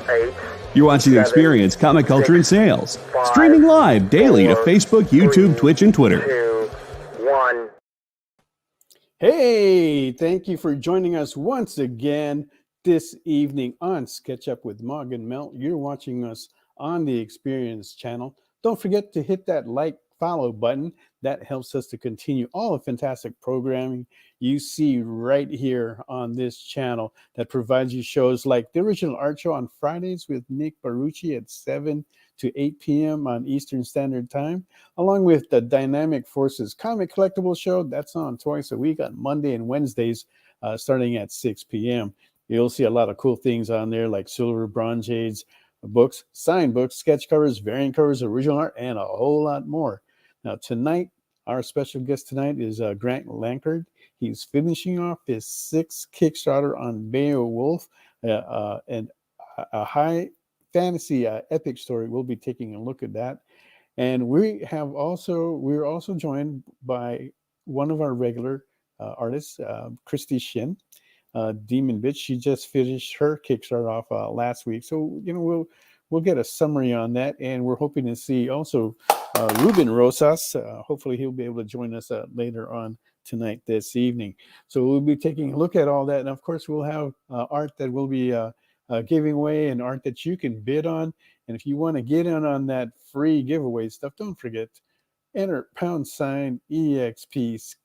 8, You're watching the Experience Comic Culture and Sales. Streaming live daily to Facebook, YouTube, Twitch, and Twitter. 2, 1. Hey, thank you for joining us once again this evening on Sketch Up with Mog and Mel. You're watching us on the Experience channel. Don't forget to hit that follow button. That helps us to continue all the fantastic programming you see right here on this channel that provides you shows like the Original Art Show on Fridays with Nick Barucci at 7 to 8 p.m. on Eastern Standard Time, along with the Dynamic Forces Comic Collectible Show. That's on twice a week on Monday and Wednesdays starting at 6 p.m. You'll see a lot of cool things on there like Silver Bronze Jades books, signed books, sketch covers, variant covers, original art, and a whole lot more. Now, tonight, our special guest tonight is Grant Lankard. He's finishing off his 6th Kickstarter on Beowulf, and a high fantasy epic story. We'll be taking a look at that. And we're also joined by one of our regular artists, Christie Shinn, Demon Bitch. She just finished her Kickstarter off last week. So, we'll get a summary on that. And we're hoping to see also Ruben Rosas. Hopefully he'll be able to join us later on tonight, this evening. So we'll be taking a look at all that. And of course, we'll have art that we'll be giving away and art that you can bid on. And if you want to get in on that free giveaway stuff, don't forget, enter #EXP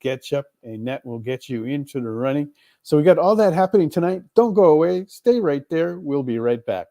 SketchUp, and that will get you into the running. So we got all that happening tonight. Don't go away. Stay right there. We'll be right back.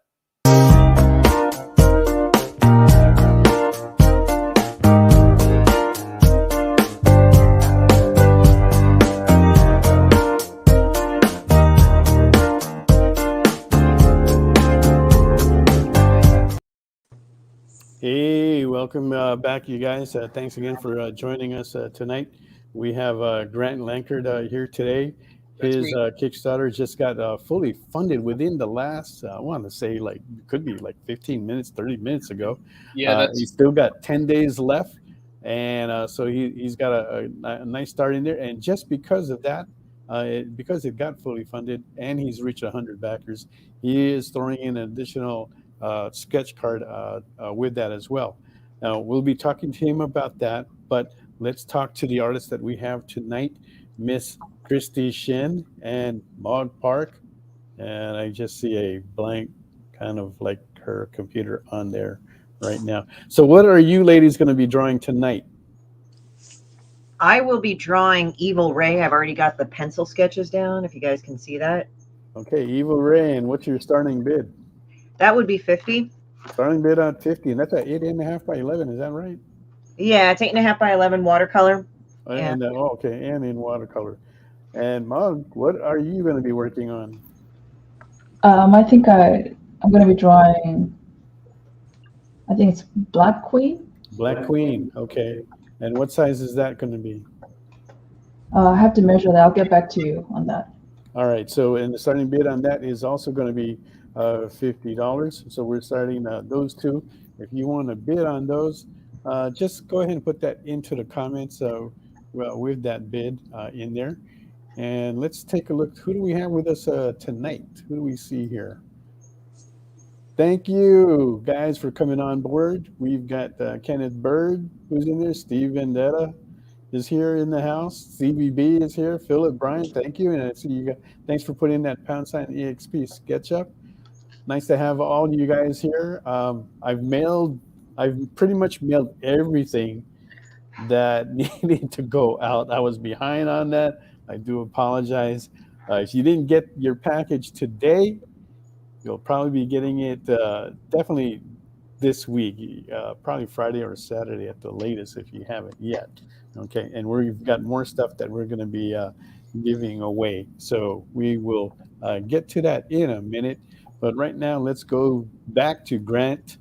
Hey, welcome back, you guys. Thanks again for joining us tonight. We have Grant Lankard here today. His Kickstarter just got fully funded within the last, I want to say, could be 15 minutes, 30 minutes ago. Yeah, he's still got 10 days left. And so he's got a nice start in there. And just because of that, because it got fully funded and he's reached 100 backers, he is throwing in an additional sketch card with that as well. Now, we'll be talking to him about that, but let's talk to the artists that we have tonight, Miss Christie Shinn and Mog Park. And I just see a blank kind of like her computer on there right now. So what are you ladies going to be drawing tonight? I will be drawing Evil Ray. I've already got the pencil sketches down, if you guys can see that. Okay, Evil Ray, and what's your starting bid? That would be 50. Starting bid on 50, and that's at 8.5 by 11. Is that right? Yeah, it's 8.5 by 11 watercolor. And okay, and in watercolor. And Mog, what are you going to be working on? I think I'm going to be drawing. I think it's Black Queen. Black Queen. Okay. And what size is that going to be? I have to measure that. I'll get back to you on that. All right. So, and the starting bid on that is also going to be $50. So we're starting those two. If you want to bid on those, just go ahead and put that into the comments with that bid in there. And let's take a look. Who do we have with us tonight? Who do we see here? Thank you, guys, for coming on board. We've got Kenneth Bird, who's in there. Steve Vendetta is here in the house. CBB is here. Philip Bryant, thank you. And I see you guys. Thanks for putting that #EXP SketchUp. Nice to have all you guys here. I've pretty much mailed everything that needed to go out. I was behind on that. I do apologize. If you didn't get your package today, you'll probably be getting it definitely this week, probably Friday or Saturday at the latest if you haven't yet. Okay, and we've got more stuff that we're going to be giving away. So we will get to that in a minute. But right now, let's go back to Grant.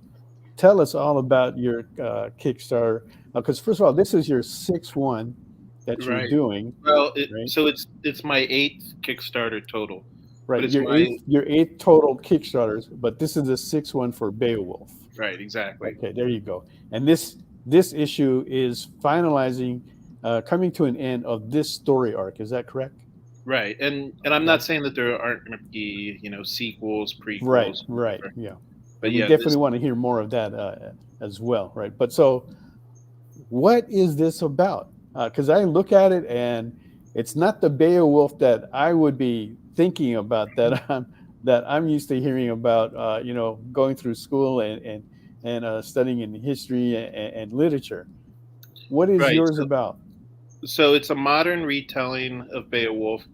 Tell us all about your Kickstarter. Because first of all, this is your 6th one that you're doing. Well, so it's my 8th Kickstarter total. Right, your 8th total Kickstarters, but this is the 6th one for Beowulf. Right, exactly. Okay, there you go. And this issue is finalizing, coming to an end of this story arc. Is that correct? Right, and I'm not saying that there aren't going to be sequels, Right, prequels, right, whatever. yeah. But And we yeah, definitely this want to hear more of that as well, right? But so, what is this about? Because I look at it and it's not the Beowulf that I would be thinking about that I'm used to hearing about. Going through school and studying in history and literature. What is right. yours about? So it's a modern retelling of Beowulf,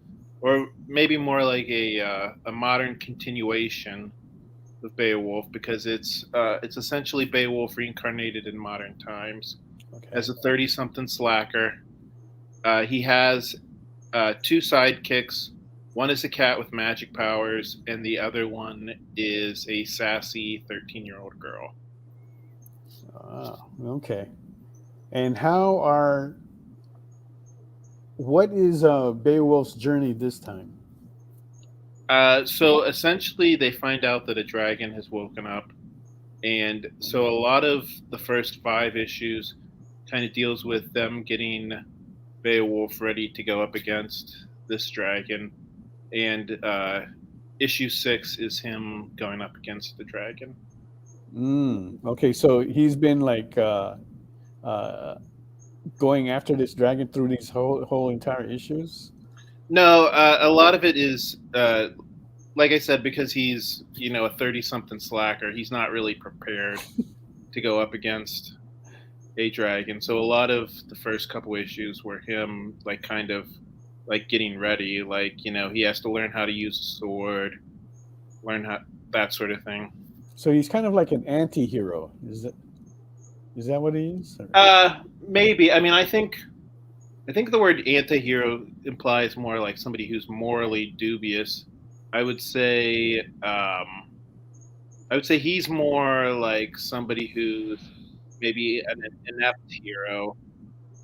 or maybe more like a modern continuation of Beowulf, because it's essentially Beowulf reincarnated in modern times Okay. as a 30-something slacker. He has two sidekicks. One is a cat with magic powers, and the other one is a sassy 13-year-old girl. Okay. And what is Beowulf's journey this time? So essentially, they find out that a dragon has woken up. And so a lot of the first five issues kind of deals with them getting Beowulf ready to go up against this dragon. And issue six is him going up against the dragon. Okay, so he's been like uh, going after this dragon through these whole entire issues. No, a lot of it is, like I said, because he's a 30-something slacker. He's not really prepared to go up against a dragon. So a lot of the first couple issues were him like kind of like getting ready. Like he has to learn how to use a sword, learn how that sort of thing. So he's kind of like an anti-hero. Is that what he is? Or? Maybe. I mean, I think the word anti-hero implies more like somebody who's morally dubious. I would say I would say he's more like somebody who's maybe an inept hero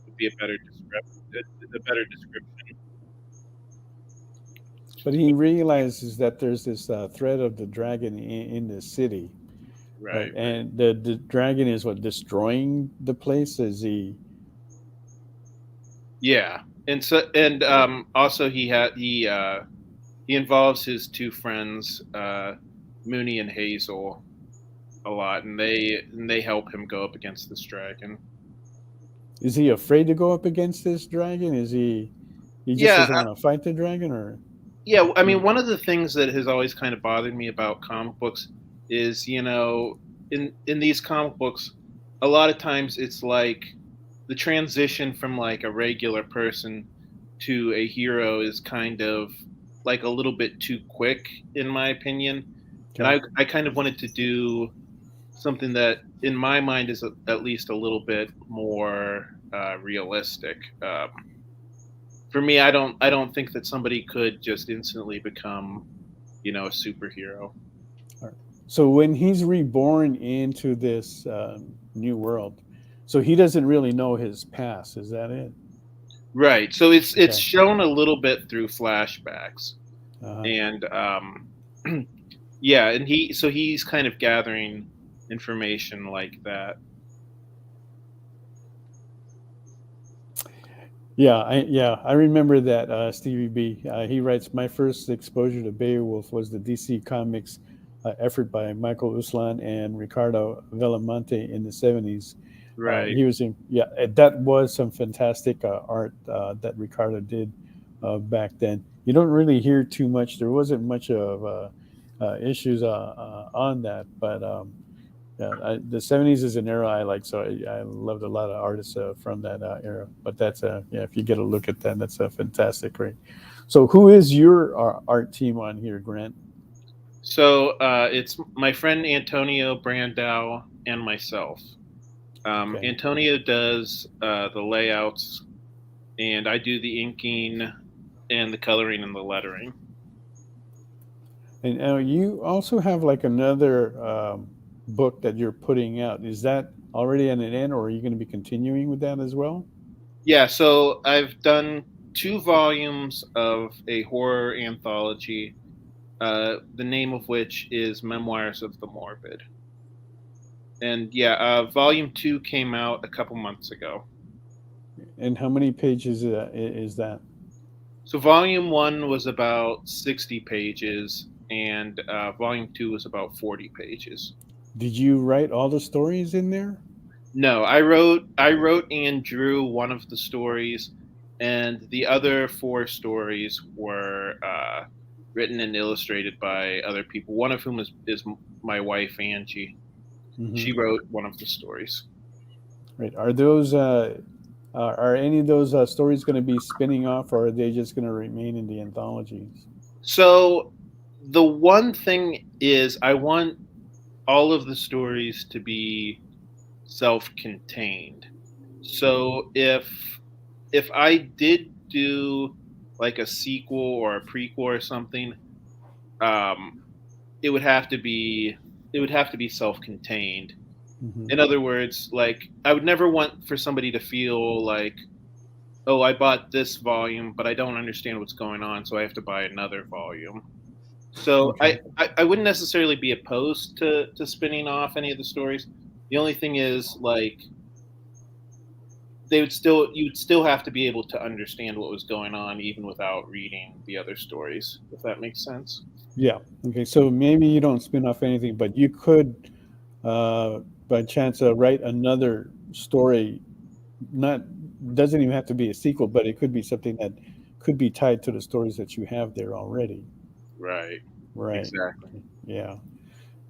would be a better description. But he realizes that there's this threat of the dragon in the city, right? Right. And the dragon is what, destroying the place? Is he? Yeah, and also he involves his two friends, Mooney and Hazel, a lot, and they help him go up against this dragon. Is he afraid to go up against this dragon? Is he just Yeah, doesn't want to fight the dragon, or? yeah. I mean, one of the things that has always kind of bothered me about comic books is, in these comic books, a lot of times it's like the transition from like a regular person to a hero is kind of like a little bit too quick, in my opinion. And Okay. I kind of wanted to do something that, in my mind, is at least a little bit more realistic. For me, I don't think that somebody could just instantly become, a superhero. All right. So when he's reborn into this new world, so he doesn't really know his past. Is that it? Right. So it's Okay. shown a little bit through flashbacks, Uh-huh. and yeah, and he's kind of gathering information like that. Yeah, I remember that Stevie B. He writes, my first exposure to Beowulf was the DC Comics effort by Michael Uslan and Ricardo Velamonte in the 70s. Right. He was in, yeah, that was some fantastic art that Ricardo did back then. You don't really hear too much. There wasn't much of issues on that, but yeah, the 70s is an era I like, so I loved a lot of artists from that era. But that's yeah, if you get a look at that, that's a fantastic, right? So, who is your art team on here, Grant? So it's my friend Antonio Brandau and myself. Okay, Antonio does the layouts, and I do the inking and the coloring and the lettering. and you also have like another book that you're putting out. Is that already at an end, or are you going to be continuing with that as well? Yeah, so I've done 2 volumes of a horror anthology, the name of which is Memoirs of the Morbid. And yeah, volume 2 came out a couple months ago. And how many pages is that? So volume 1 was about 60 pages, and volume 2 was about 40 pages. Did you write all the stories in there? No, I wrote and drew one of the stories, and the other 4 stories were written and illustrated by other people. One of whom is my wife Angie. She Mhm. wrote one of the stories. Right. Are those are any of those stories going to be spinning off, or are they just going to remain in the anthologies? So the one thing is, I want all of the stories to be self-contained. So if I did do like a sequel or a prequel or something, um, it would have to be self-contained. Hmm. In other words, like I would never want for somebody to feel like, oh, I bought this volume, but I don't understand what's going on, so I have to buy another volume. So Okay. I wouldn't necessarily be opposed to spinning off any of the stories. The only thing is, like, you'd still have to be able to understand what was going on even without reading the other stories, if that makes sense. Yeah. Okay. So maybe you don't spin off anything, but you could, uh, by chance, write another story. Not doesn't even have to be a sequel, but it could be something that could be tied to the stories that you have there already. Right. Right. Exactly. Yeah.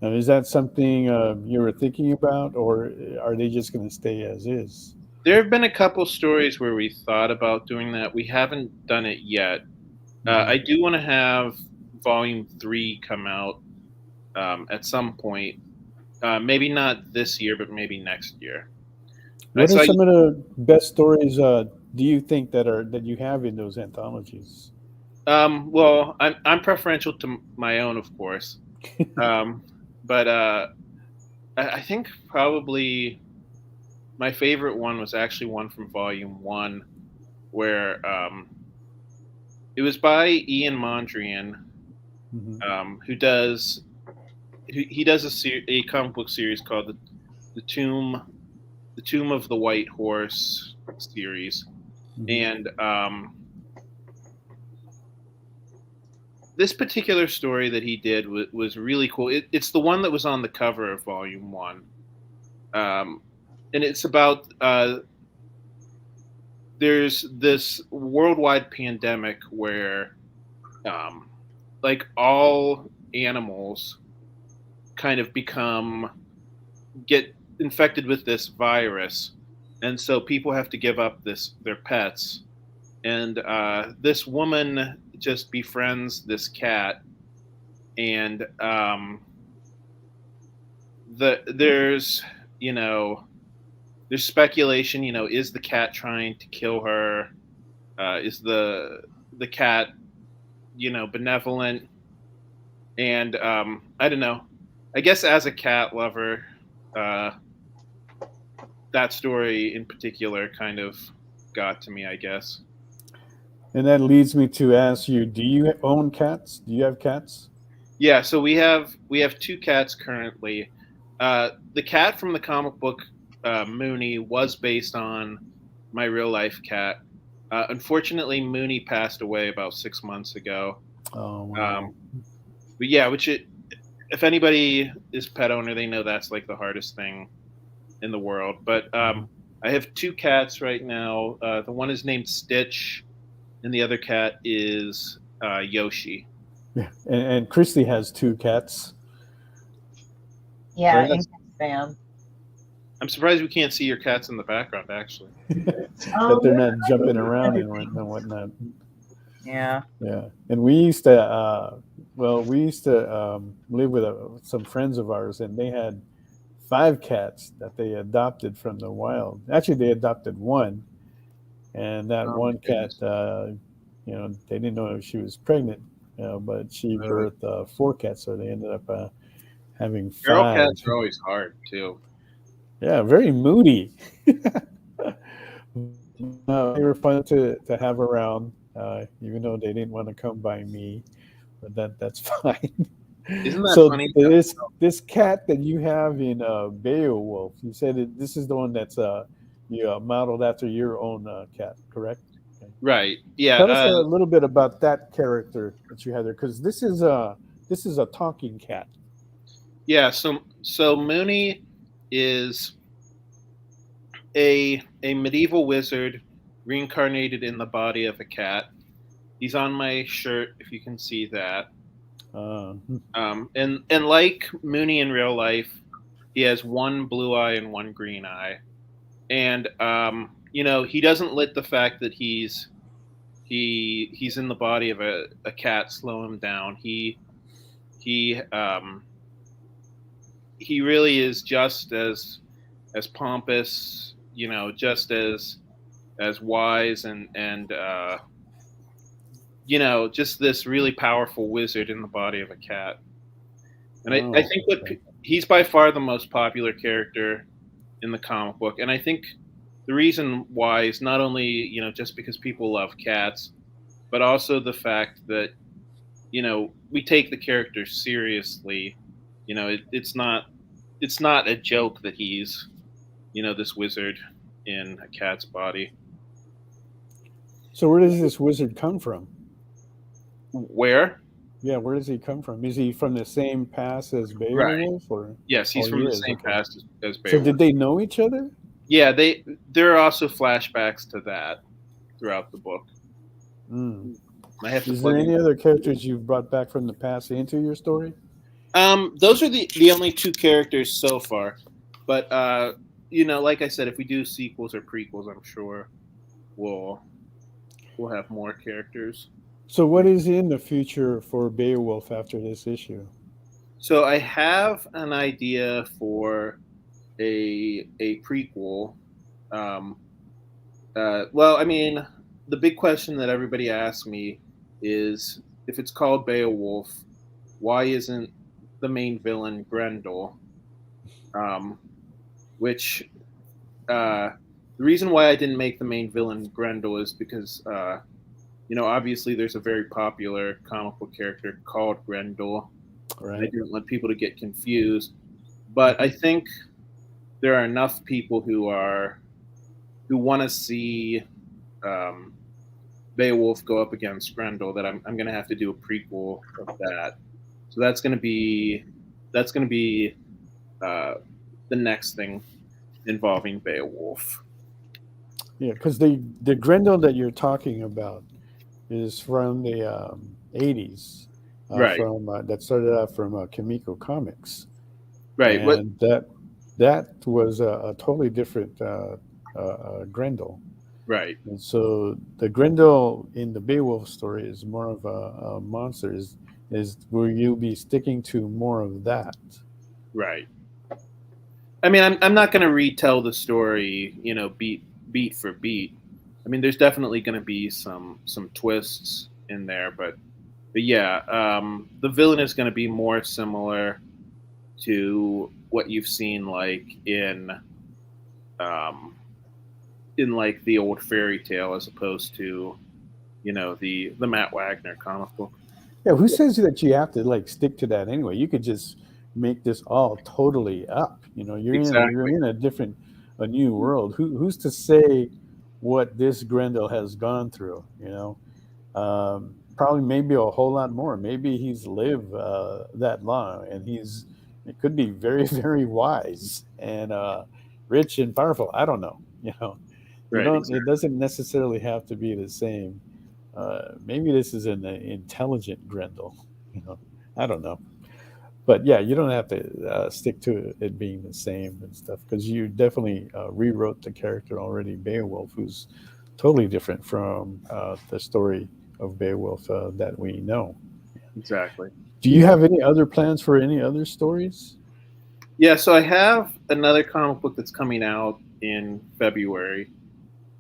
Now, is that something you were thinking about, or are they just going to stay as is? There have been a couple stories where we thought about doing that. We haven't done it yet. I Hmm. do want to have volume 3 come out at some point. Maybe not this year, but maybe next year. I What are saw. some of the best stories do you think that you have in those anthologies? Well, I'm preferential to my own, of course. Um, but I think probably my favorite one was actually one from Volume One, where it was by Ian Mondrian, Hmm. who does he does a comic book series called the Tomb the Tomb of the White Horse series, Hmm. and this particular story that he did was really cool. It's the one that was on the cover of Volume One, um, and it's about there's this worldwide pandemic where um, like all animals kind of get infected with this virus, and so people have to give up their pets. And this woman just befriends this cat, and there's you know there's speculation. Is the cat trying to kill her? Is the cat benevolent? And I don't know. I guess as a cat lover, uh, that story in particular kind of got to me, I guess. And that leads me to ask you: do you own cats? Do you have cats? Yeah, so we have 2 cats currently. The cat from the comic book Mooney was based on my real life cat. Unfortunately, Mooney passed away about 6 months ago. Oh Um, wow. but yeah, if anybody is pet owner, they know that's like the hardest thing in the world. But Mhm. I have 2 cats right now. The one is named Stitch, and the other cat is Yoshi. Yeah. And Christie has two cats. Yeah, Right. ink spam. I'm surprised we can't see your cats in the background, actually. That they're not jumping around and whatnot. Yeah. Yeah, and we used to, we used to live with some friends of ours, and they had 5 cats that they adopted from the wild. Actually, they adopted one, and that Oh my one cat, goodness. they didn't know she was pregnant, but she Really? birthed 4 cats, so they ended up having Feral 5. cats are always hard too. Yeah, very moody. They were fun to have around, even though they didn't want to come by me, but that's fine. Isn't that So funny? this cat that you have in Beowulf, you said this is the one that's you modeled after your own cat, correct? Right. Yeah. Tell us a little bit about that character that you had there, because this is a talking cat. Yeah. So Mooney is a medieval wizard reincarnated in the body of a cat. He's on my shirt, if you can see that. And like Mooney in real life, he has one blue eye and one green eye, and he doesn't let the fact that he's in the body of a cat slow him down. He really is just as pompous, just as wise and just this really powerful wizard in the body of a cat. And I think he's by far the most popular character in the comic book. And I think the reason why is not only, just because people love cats, but also the fact that, we take the character seriously. It's not a joke that he's, this wizard in a cat's body. So where does this wizard come from? Where? Yeah, where does he come from? Is he from the same past as Beowulf? Right. Or? Yes, he's from the same past as Beowulf. So did they know each other? Yeah, there are also flashbacks to that throughout the book. Is there any other characters you've brought back from the past into your story? Those are the only two characters so far. But like I said, if we do sequels or prequels, I'm sure we'll have more characters. So what is in the future for Beowulf after this issue? So I have an idea for a prequel. Well, I mean, the big question that everybody asks me is, if it's called Beowulf, why isn't the main villain Grendel? Which the reason why I didn't make the main villain Grendel is because obviously there's a very popular comic book character called Grendel. Right. I didn't want people to get confused, but I think there are enough people who want to see Beowulf go up against Grendel that I'm going to have to do a prequel of that. So that's going to be the next thing involving Beowulf. Yeah, because the Grendel that you're talking about is from the 80s, right? That started out from Kimiko Comics, right? And that was a totally different Grendel, right? And so the Grendel in the Beowulf story is more of a monster. Is will you be sticking to more of that? Right. I mean, I'm not going to retell the story, beat for beat. I mean, there's definitely going to be some twists in there, but yeah, the villain is going to be more similar to what you've seen like in like the old fairy tale, as opposed to the Matt Wagner comic book. Yeah, who says that you have to like stick to that anyway? You could just make this all totally up. You're in a new world. Who's to say what this Grendel has gone through? Probably maybe a whole lot more. Maybe he's lived that long, and it could be very, very wise and rich and powerful. I don't know. Right, exactly. It doesn't necessarily have to be the same. Maybe this is an intelligent Grendel. I don't know. But yeah, you don't have to stick to it being the same and stuff, because you definitely rewrote the character already, Beowulf, who's totally different from the story of Beowulf that we know. Exactly. Do you have any other plans for any other stories? Yeah, so I have another comic book that's coming out in February.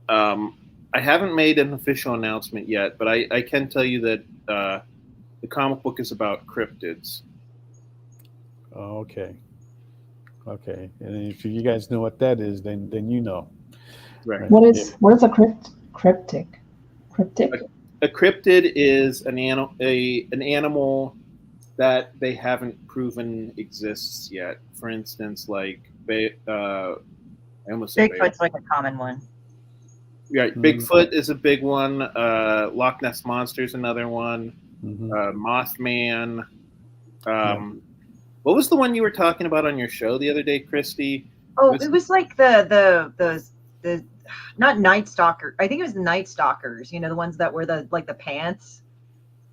I haven't made an official announcement yet, but I can tell you that the comic book is about cryptids. Oh, okay. And if you guys know what that is, then you know. Right. What is a cryptic? Cryptic? A cryptid is an animal that they haven't proven exists yet. For instance, like I almost said Bigfoot's like a common one. Right, Bigfoot is a big one. Loch Ness Monster is another one. Mothman. What was the one you were talking about on your show the other day, Christie? Oh, it was like the not Night Stalker. I think it was the Night Stalkers. You know, the ones that were the pants.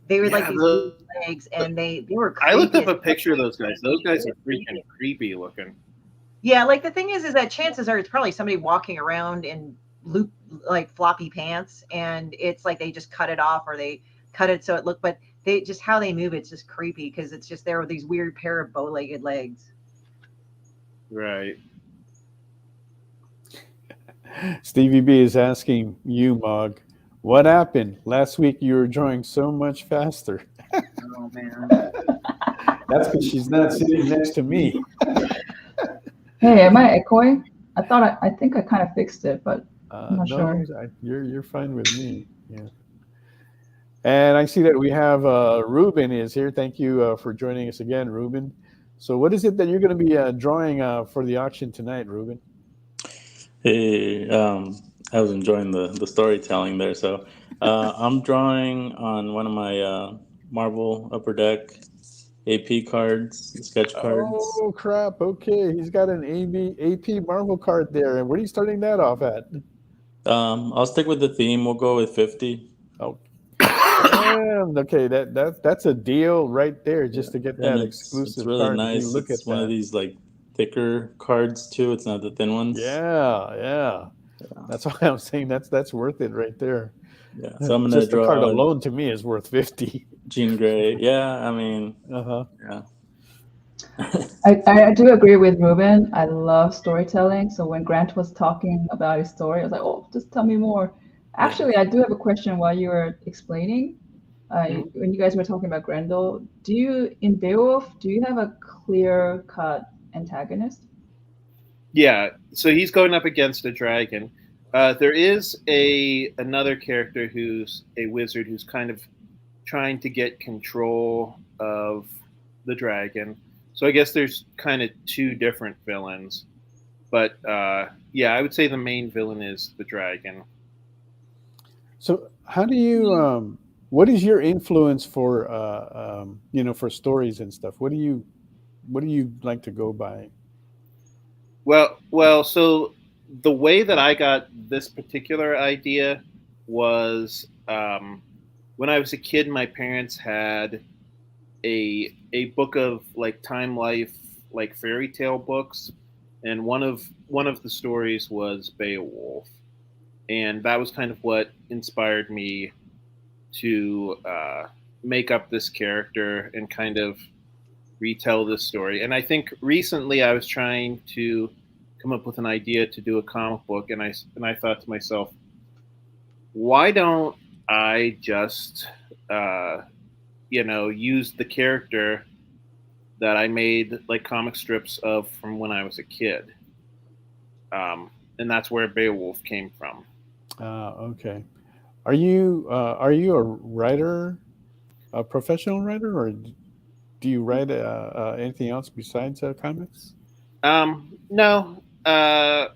They were like these legs, and they were creepy. I looked up a picture of those guys. Those guys are freaking creepy looking. Yeah, like the thing is that chances are it's probably somebody walking around in floppy pants, and it's like they just cut it off or they cut it so it looked, but they just how they move, it's just creepy because it's just there with these weird pair of bow-legged legs. Right. Stevie B is asking you, Mog, what happened? Last week you were drawing so much faster. Oh, man. That's because she's not sitting next to me. Hey, am I echoing? I think I kind of fixed it, but I'm not sure. You're fine with me. Yeah. And I see that we have Ruben is here. Thank you for joining us again, Ruben. So what is it that you're going to be drawing for the auction tonight, Ruben? Hey, I was enjoying the storytelling there. So I'm drawing on one of my Marvel Upper Deck AP cards, sketch cards. Oh, crap. Okay. He's got an AP Marvel card there. And where are you starting that off at? I'll stick with the theme. We'll go with 50. Oh, damn. Okay. That's a deal right there just to get that exclusive it's really card. nice. Look It's at one that. of these like thicker cards too. It's not the thin ones. Yeah. That's why I'm saying that's worth it right there. Yeah. So I'm gonna just draw the card alone to me is worth 50. Jean Grey. Yeah. I mean. Yeah. I do agree with Ruben. I love storytelling. So when Grant was talking about his story, I was like, oh, just tell me more. Actually, I do have a question while you were explaining. When you guys were talking about Grendel, in Beowulf, do you have a clear-cut antagonist? Yeah, so he's going up against a dragon. There is another character who's a wizard who's kind of trying to get control of the dragon. So I guess there's kind of two different villains. But yeah, I would say the main villain is the dragon. So how do you what is your influence for for stories and stuff? What do you like to go by? Well, so the way that I got this particular idea was when I was a kid, my parents had a book of like Time Life, like fairy tale books, and one of the stories was Beowulf, and that was kind of what inspired me to make up this character and kind of retell this story. And I think recently I was trying to come up with an idea to do a comic book, and I thought to myself, why don't I just use the character that I made like comic strips of from when I was a kid, and that's where Beowulf came from. Okay. Are you a writer, a professional writer, or do you write anything else besides comics? No. I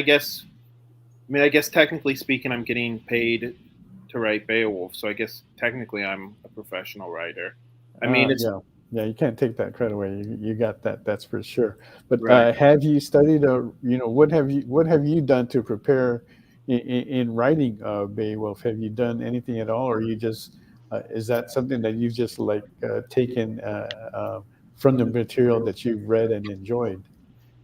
guess technically speaking, I'm getting paid to write Beowulf, so I guess technically I'm a professional writer. Yeah, you can't take that credit away. You got that. That's for sure. But right. Have you studied? What have you done to prepare in writing Beowulf? Have you done anything at all, or you just is that something that you've just like taken from the material that you've read and enjoyed?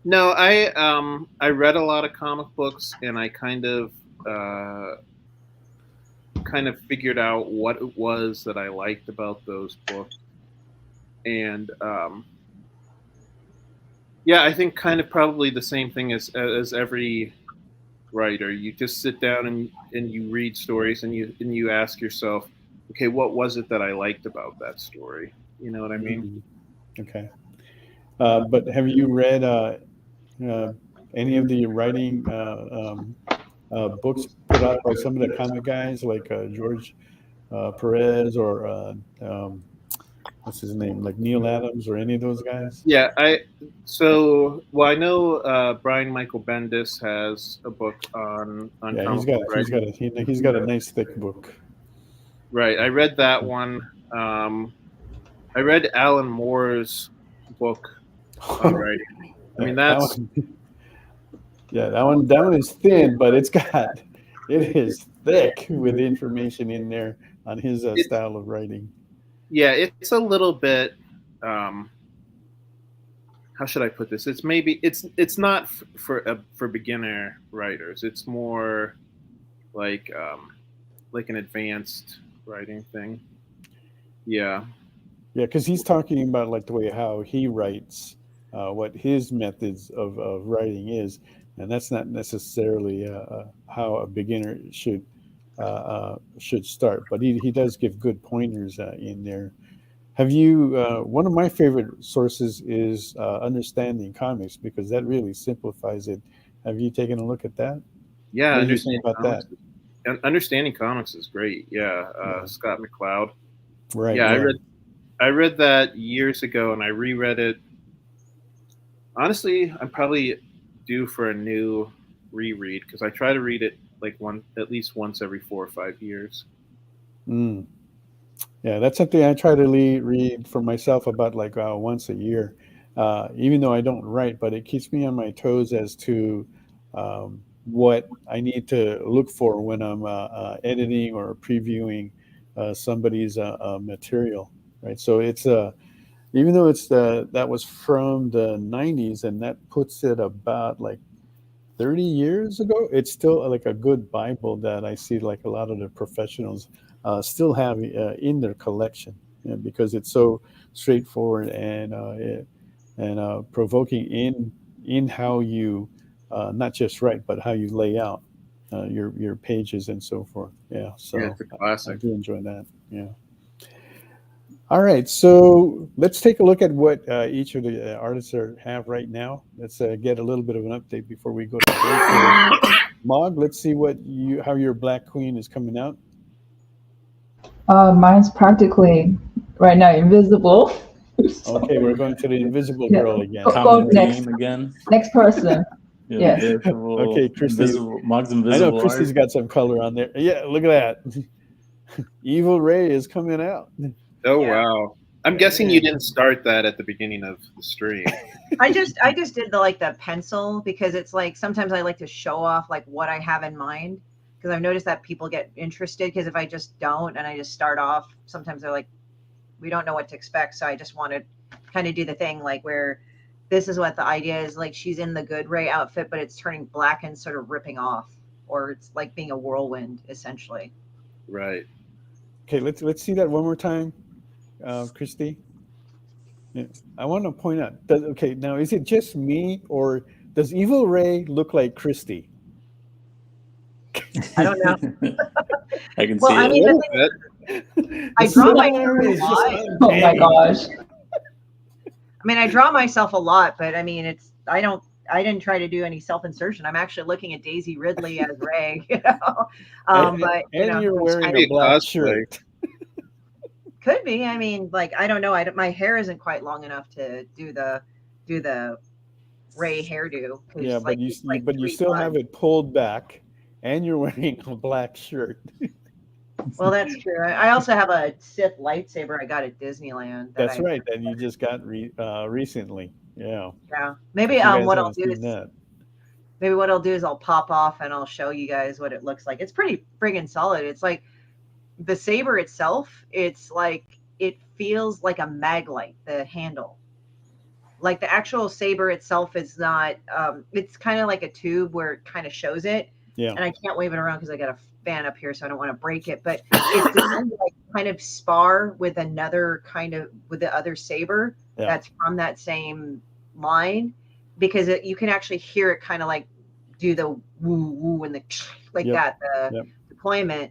No, I read a lot of comic books, and I kind of figured out what it was that I liked about those books. And I think kind of probably the same thing as every writer. You just sit down and you read stories, and you ask yourself, okay, what was it that I liked about that story? You know what I mean? Okay. But have you read any of the writing books put out by some of the comic guys like George Perez or what's his name, like Neil Adams or any of those guys? Yeah, I know Brian Michael Bendis has a book on Yeah, comic book writing. he's got a nice thick book. Right, I read that one. I read Alan Moore's book on writing. I mean, that that's one, yeah, that one is thin, but it is thick with information in there on his style of writing. Yeah, it's a little bit. How should I put this? It's not for beginner writers. It's more like an advanced writing thing. Yeah. Yeah, because he's talking about like the way how he writes, what his methods of writing is, and that's not necessarily how a beginner should start. But he does give good pointers in there. Have you? One of my favorite sources is Understanding Comics, because that really simplifies it. Have you taken a look at that? Yeah, What do you think about that? Understanding Comics is great. Yeah, Scott McCloud. Right. Yeah, I read that years ago, and I reread it. Honestly, I'm probably due for a new reread because I try to read it like at least once every 4 or 5 years. Mm. Yeah, that's something I try to read for myself about like once a year, even though I don't write, but it keeps me on my toes as to what I need to look for when I'm editing or previewing somebody's material, right? So it's even though that was from the 90s, and that puts it about like 30 years ago, it's still like a good Bible that I see like a lot of the professionals still have in their collection, because it's so straightforward and provoking in how you not just write, but how you lay out your pages and so forth. Yeah, so Yeah, it's a classic. I do enjoy that. Yeah. All right, so let's take a look at what each of the artists have right now. Let's get a little bit of an update before we go to break. Mog, let's see how your Black Queen is coming out. Mine's practically right now invisible. So, okay, we're going to the Invisible Girl again. Common next. theme again. Next person. Yes. Okay, Christie. Mog's invisible. I know Christie's got some color on there. Yeah, look at that. Evil Ray is coming out. Oh wow! I'm guessing you didn't start that at the beginning of the stream. I just did the pencil because it's like sometimes I like to show off like what I have in mind, because I've noticed that people get interested, because if I just don't and I just start off, sometimes they're like, we don't know what to expect. So I just want to kind of do the thing like where this is what the idea is, like she's in the good Ray outfit, but it's turning black and sort of ripping off, or it's like being a whirlwind essentially. Right. Okay, let's see that one more time. Christie, yeah. I want to point out. Okay, now is it just me, or does Evil Ray look like Christie? I don't know. I can see I it. I draw myself a lot. Oh my gosh. I mean, I draw myself a lot, but I mean, I didn't try to do any self-insertion. I'm actually looking at Daisy Ridley as Ray, you know. But you're wearing a black shirt. Could be. I mean, like, I don't know. My hair isn't quite long enough to do the Ray hairdo. Yeah, but you still have it pulled back, and you're wearing a black shirt. Well, that's true. I also have a Sith lightsaber I got at Disneyland. That's right. That you just got recently. Yeah. Yeah. Maybe what I'll do is maybe what I'll do is I'll pop off and I'll show you guys what it looks like. It's pretty friggin' solid. It's like the saber itself. It's like it feels like a mag light. The handle, like the actual saber itself, is not. It's kind of like a tube where it kind of shows it. Yeah. And I can't wave it around because I got a fan up here, so I don't want to break it. But it's designed to like kind of spar with the other saber that's from that same line, because you can actually hear it kind of like do the woo woo and the like that deployment.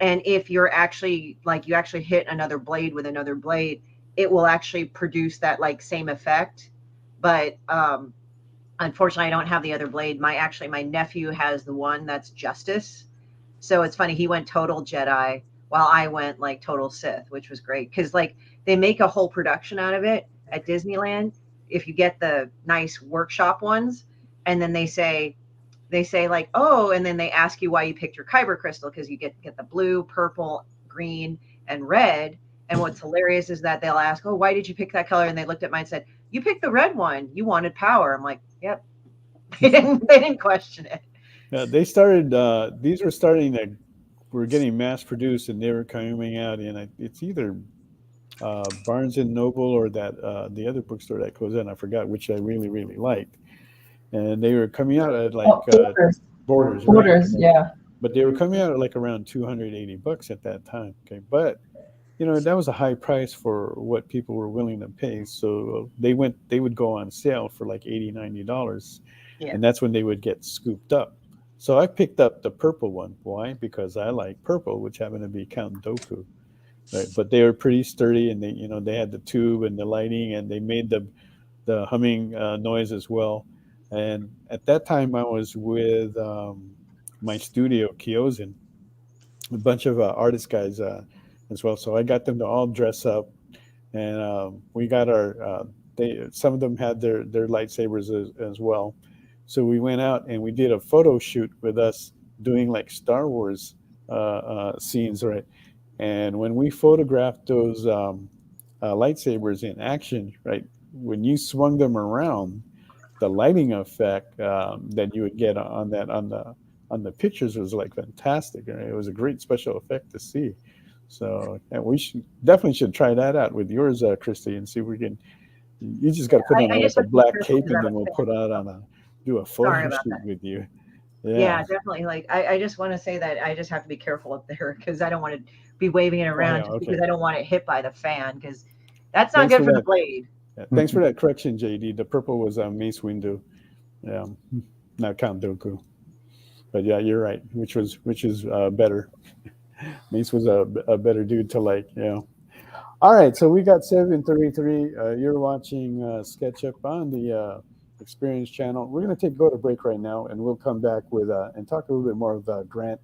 And if you're actually like you actually hit another blade with another blade, it will actually produce that like same effect. But unfortunately, I don't have the other blade. My nephew has the one that's Justice. So it's funny, he went total Jedi while I went like total Sith, which was great, because like they make a whole production out of it at Disneyland if you get the nice workshop ones. And then they say like, oh, and then they ask you why you picked your kyber crystal, because you get the blue, purple, green, and red. And what's hilarious is that they'll ask, oh, why did you pick that color? And they looked at mine and said, you picked the red one. You wanted power. I'm like, yep. They didn't question it. They started, these were starting to, were getting mass produced, and they were coming out in, it's either Barnes and Noble or that the other bookstore that closed down. I forgot, which I really, really liked. And they were coming out at like Borders, right? Yeah. But they were coming out at like around $280 at that time. Okay, but you know, that was a high price for what people were willing to pay. So they would go on sale for like $80, $90. Yeah. And that's when they would get scooped up. So I picked up the purple one. Why? Because I like purple, which happened to be Count Dooku. Right? But they were pretty sturdy, and they had the tube and the lighting, and they made the humming noise as well. And at that time, I was with my studio, Kyozin, a bunch of artist guys as well. So I got them to all dress up, and we got our. Some of them had their lightsabers as well. So we went out and we did a photo shoot with us doing like Star Wars scenes, right? And when we photographed those lightsabers in action, right, when you swung them around, the lighting effect that you would get on the pictures was like fantastic. Right? It was a great special effect to see. So and we definitely should try that out with yours, Christie, and see if we can. You just got to put on like a black cape, and then we'll put out do a photo shoot with you. Yeah, definitely. Like I just want to say that I just have to be careful up there, because I don't want to be waving it around because I don't want it hit by the fan, because that's not good for the blade. Yeah, thanks for that correction, JD. The purple was Mace Windu, not Count Dooku. But yeah, you're right. Which is better. Mace was a better dude to like. Yeah. All right, so we got 733. You're watching SketchUp on the Experience channel. We're going to go to break right now, and we'll come back with and talk a little bit more of Grant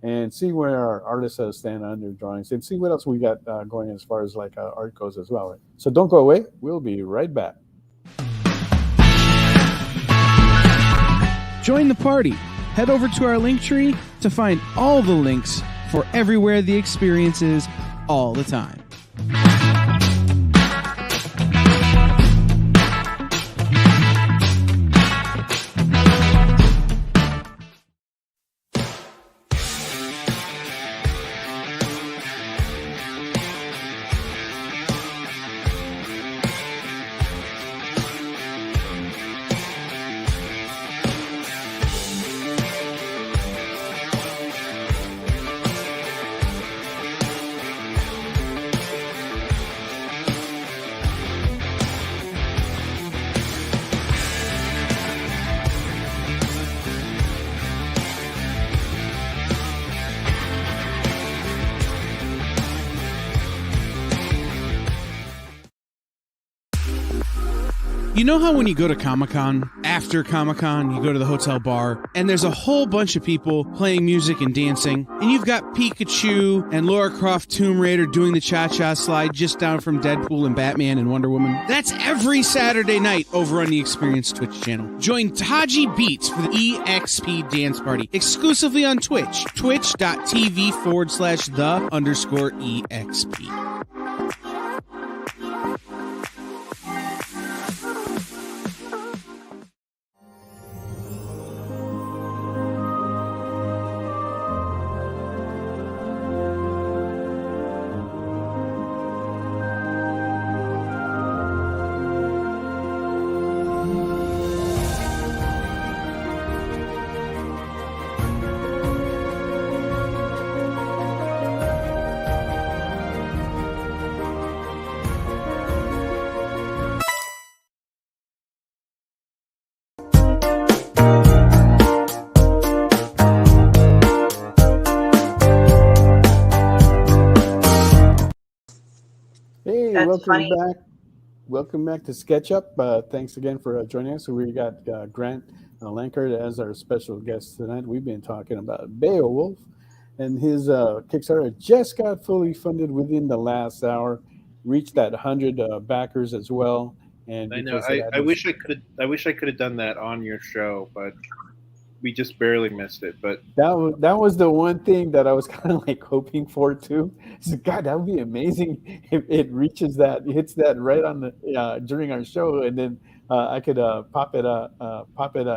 and see where our artists stand on their drawings, and see what else we got going as far as like art goes as well. Right? So don't go away. We'll be right back. Join the party. Head over to our link tree to find all the links for everywhere the experience is all the time. You know how when you go to Comic-Con, after Comic-Con, you go to the hotel bar, and there's a whole bunch of people playing music and dancing, and you've got Pikachu and Lara Croft Tomb Raider doing the cha-cha slide just down from Deadpool and Batman and Wonder Woman? That's every Saturday night over on the Experience Twitch channel. Join Taji Beats for the EXP Dance Party, exclusively on Twitch, twitch.tv/the_EXP. Welcome back to SketchUp. Thanks again for joining us. So we got Grant Lankard as our special guest tonight. We've been talking about Beowulf, and his Kickstarter just got fully funded within the last hour. reached that 100 backers as well. And I know. because of that, I wish I could. I wish I could have done that on your show, but we just barely missed it. But that was the one thing that I was kind of like hoping for too. So, God, that would be amazing if it reaches that, hits that right on the during our show, and then I could pop it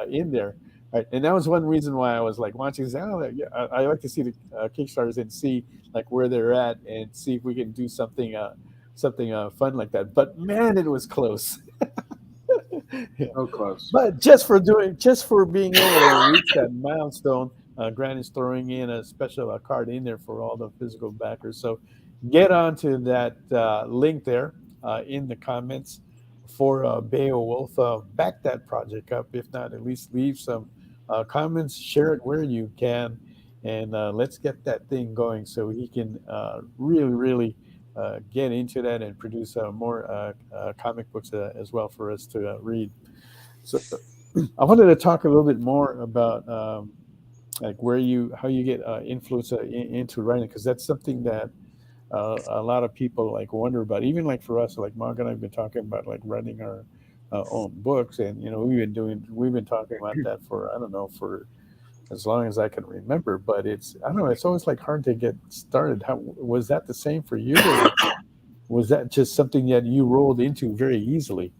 in there. Right. And that was one reason why I was like watching. Yeah, I like to see the Kickstarters and see like where they're at and see if we can do something fun like that. But man, it was close. Yeah. so close. But just for being able to reach that milestone, Grant is throwing in a special card in there for all the physical backers. So get onto that link there in the comments for Beowulf. Back that project up. If not, at least leave some comments, share it where you can, and let's get that thing going so he can really get into that and produce more comic books as well for us to read. So I wanted to talk a little bit more about like how you get influence into writing, because that's something that a lot of people like wonder about. Even like for us, like Mog and I have been talking about like writing our own books, and we've been talking about that for, I don't know, for as long as I can remember. But it's always like hard to get started. How was that the same for you? Or was that just something that you rolled into very easily?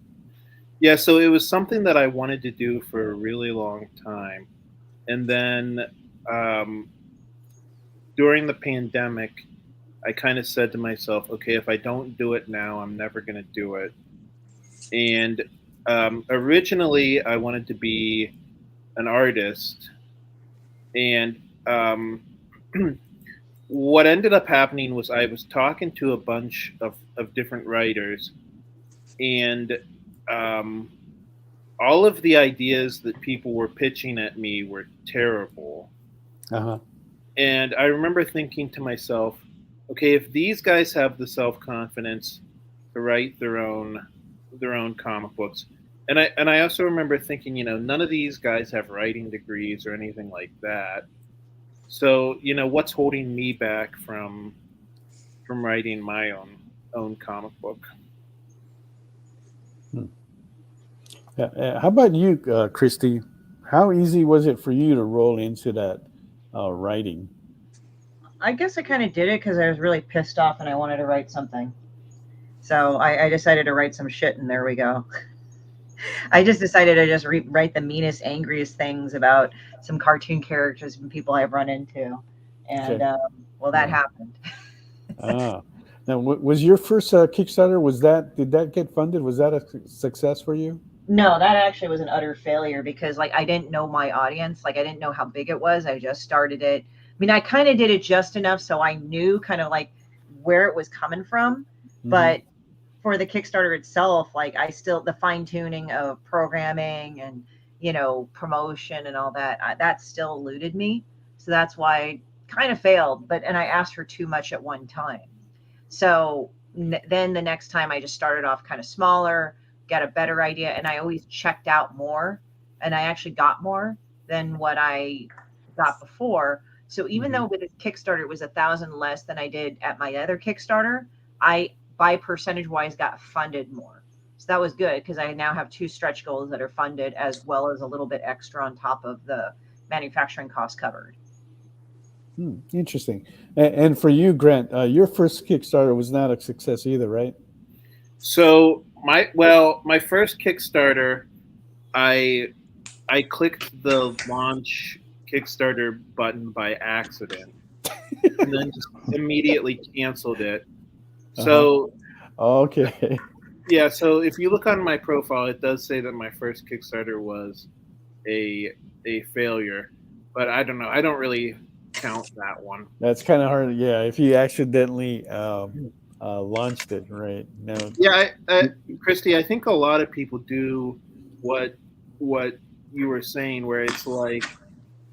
Yeah, so it was something that I wanted to do for a really long time, and then during the pandemic, I kind of said to myself, okay, if I don't do it now, I'm never going to do it. And originally, I wanted to be an artist, and what ended up happening was I was talking to a bunch of different writers, and all of the ideas that people were pitching at me were terrible. Uh-huh. And I remember thinking to myself, okay, if these guys have the self-confidence to write their own comic books, and I also remember thinking, none of these guys have writing degrees or anything like that. So, what's holding me back from writing my own comic book? How about you, Christie? How easy was it for you to roll into that writing? I guess I kind of did it because I was really pissed off and I wanted to write something. So I decided to write some shit, and there we go. I just decided to just write the meanest, angriest things about some cartoon characters and people I've run into. And, Okay. that happened. Now, was your first Kickstarter, did that get funded? Was that a success for you? No, that actually was an utter failure because I didn't know my audience. I didn't know how big it was. I just started it. I mean, I kind of did it just enough so I knew kind of where it was coming from. Mm-hmm. But for the Kickstarter itself, the fine tuning of programming and, promotion and all that, that still eluded me. So that's why I kind of failed. And I asked for too much at one time. So then the next time I just started off kind of smaller, got a better idea, and I always checked out more, and I actually got more than what I got before. So even though with the Kickstarter it was 1,000 less than I did at my other Kickstarter, I by percentage wise got funded more. So that was good because I now have 2 stretch goals that are funded as well as a little bit extra on top of the manufacturing costs covered. Interesting. And for you, Grant, your first Kickstarter was not a success either, right? So my first Kickstarter, I clicked the launch Kickstarter button by accident, and then just immediately canceled it. So, okay. Yeah. So if you look on my profile, it does say that my first Kickstarter was a failure, but I don't know. I don't really count that one. That's kind of hard. Yeah, if you accidentally launched it, right? No. Yeah, Christie, I think a lot of people do what you were saying, where it's like,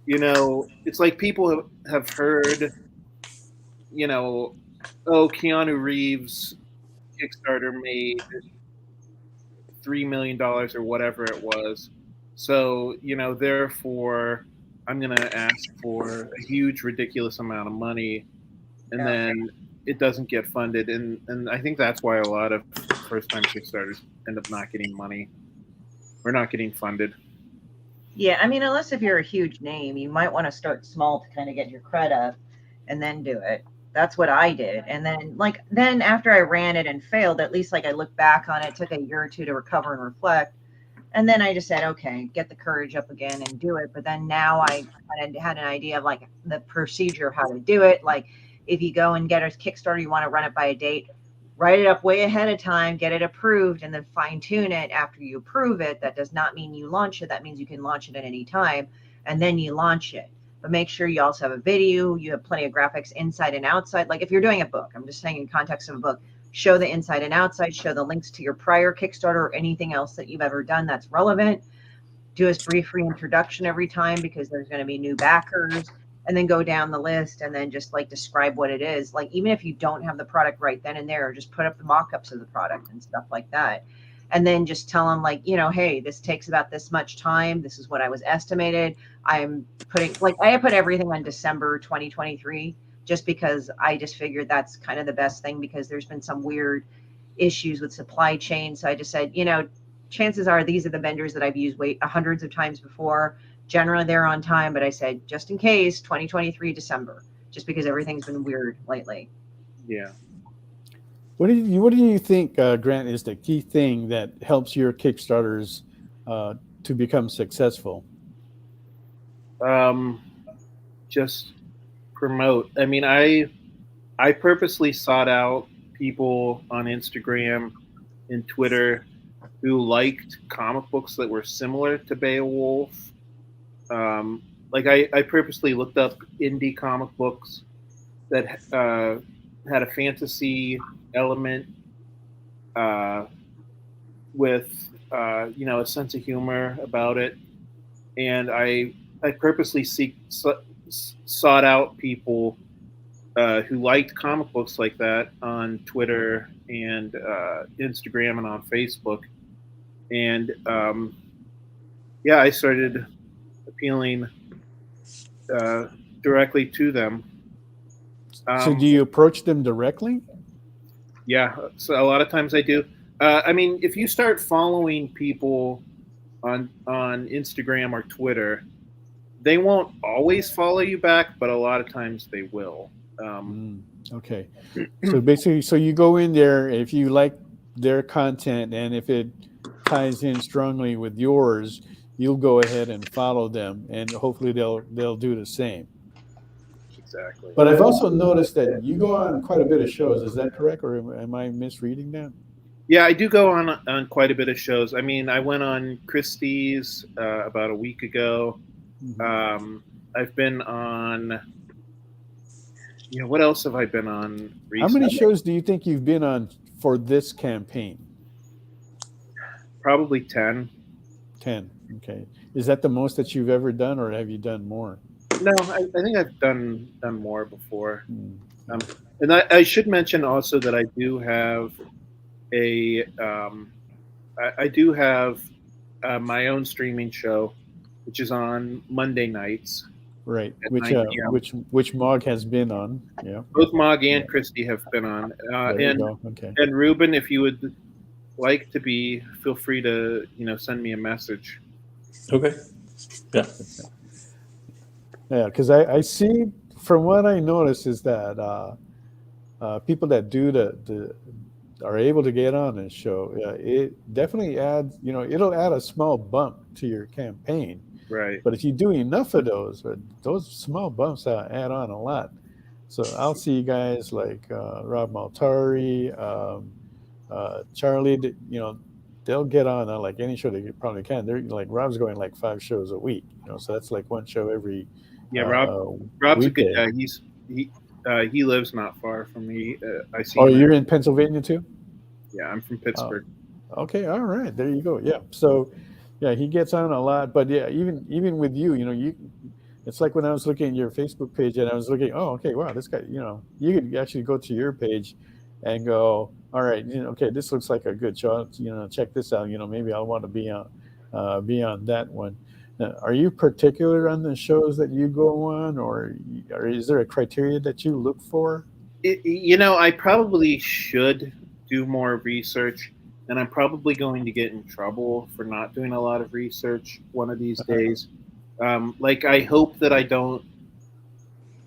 it's like people have heard, Keanu Reeves Kickstarter made $3 million or whatever it was. So, therefore I'm going to ask for a huge, ridiculous amount of money. And then it doesn't get funded, and I think that's why a lot of first-time Kickstarters end up not getting money or not getting funded. Yeah, I mean, unless if you're a huge name, you might want to start small to kind of get your cred up and then do it. That's what I did. And then after I ran it and failed, at least like I looked back on it, took a year or two to recover and reflect. And then I just said, okay, get the courage up again and do it. But then now I kind of had an idea of like the procedure of how to do it. Like if you go and get a Kickstarter, you want to run it by a date, write it up way ahead of time, get it approved, and then fine tune it after you approve it. That does not mean you launch it. That means you can launch it at any time, and then you launch it. But make sure you also have a video, you have plenty of graphics inside and outside. Like if you're doing a book, I'm just saying in context of a book, show the inside and outside, show the links to your prior Kickstarter or anything else that you've ever done that's relevant. Do a brief reintroduction every time because there's going to be new backers, and then go down the list and then just like describe what it is. Like even if you don't have the product right then and there, just put up the mock-ups of the product and stuff like that. And then just tell them like, hey, this takes about this much time. This is what I was estimated. I put everything on December 2023 just because I just figured that's kind of the best thing because there's been some weird issues with supply chain. So I just said, chances are these are the vendors that I've used hundreds of times before. Generally they're on time, but I said, just in case, 2023 December, just because everything's been weird lately. Yeah. What do you think, Grant, is the key thing that helps your Kickstarters to become successful? Just promote. I mean, I purposely sought out people on Instagram and Twitter who liked comic books that were similar to Beowulf. I purposely looked up indie comic books that had a fantasy element with a sense of humor about it, and I purposely sought out people who liked comic books like that on Twitter and Instagram and on Facebook, and I started appealing directly to them. So do you approach them directly? Yeah, so a lot of times I do. I mean, if you start following people on Instagram or Twitter, they won't always follow you back, but a lot of times they will. Okay. So basically, so you go in there, if you like their content and if it ties in strongly with yours, you'll go ahead and follow them, and hopefully they'll do the same. Exactly. But I've also noticed that you go on quite a bit of shows. Is that correct, or am I misreading that? Yeah, I do go on quite a bit of shows. I mean, I went on Christie's about a week ago. Mm-hmm. I've been on. What else have I been on recently? How many shows do you think you've been on for this campaign? Probably 10. 10. Okay. Is that the most that you've ever done, or have you done more? No, I think I've done more before. And I should mention also that I do have my own streaming show, which is on Monday nights. Right, which Mog has been on. Yeah, both Mog and Christie have been on. And Ruben, if you would like to be, feel free to send me a message. Okay. Yeah. Yeah, because I see, from what I notice, is that people that do are able to get on this show. It definitely adds, it'll add a small bump to your campaign. Right. But if you do enough of those small bumps add on a lot. So I'll see guys like Rob Maltari, Charlie, they'll get on like any show they probably can. They're like, Rob's going like 5 shows a week, so that's like one show every. Yeah, Rob's weekday. A good guy. He lives not far from me. I see. Oh, you're in Pennsylvania too? Yeah, I'm from Pittsburgh. Okay, all right, there you go. Yeah, so yeah, he gets on a lot, but yeah, even with you, it's like when I was looking at your Facebook page and I was looking, oh, okay, wow, this guy, you could actually go to your page and go, all right, okay, this looks like a good show. Check this out. Maybe I'll want to be on that one. Now, are you particular on the shows that you go on, or is there a criteria that you look for? I probably should do more research, and I'm probably going to get in trouble for not doing a lot of research one of these days. Like, I hope that I don't.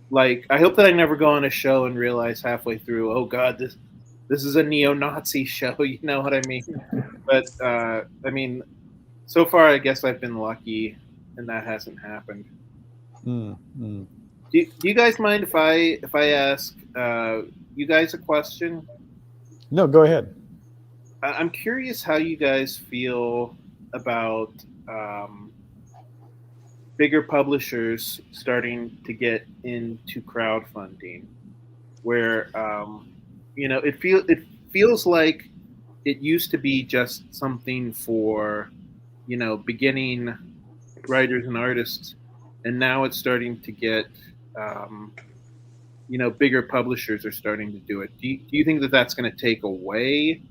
Like, I hope that I never go on a show and realize halfway through, oh God, this is a neo-Nazi show. You know what I mean? But I mean, so far, I guess I've been lucky, and that hasn't happened. Mm. Do you guys mind if I ask you guys a question? No, go ahead. I'm curious how you guys feel about bigger publishers starting to get into crowdfunding, where it feels like it used to be just something for beginning writers and artists, and now it's starting to get bigger publishers are starting to do it. Do you think that that's going to take away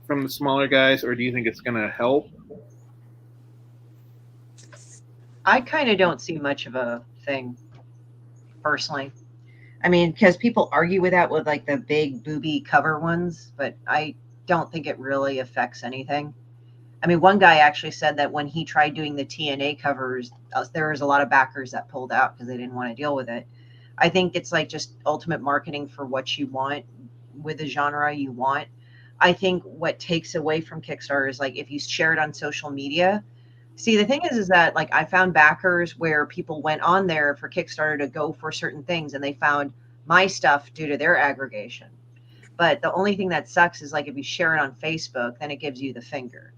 from the smaller guys, or do you think it's going to help? I kind of don't see much of a thing personally. I mean, because people argue with that with like the big booby cover ones, but I don't think it really affects anything. I mean, one guy actually said that when he tried doing the TNA covers, there was a lot of backers that pulled out because they didn't want to deal with it. I think it's like just ultimate marketing for what you want with the genre you want. I think what takes away from Kickstarter is like if you share it on social media. See, the thing is that like I found backers where people went on there for Kickstarter to go for certain things and they found my stuff due to their aggregation. But the only thing that sucks is like if you share it on Facebook, then it gives you the finger.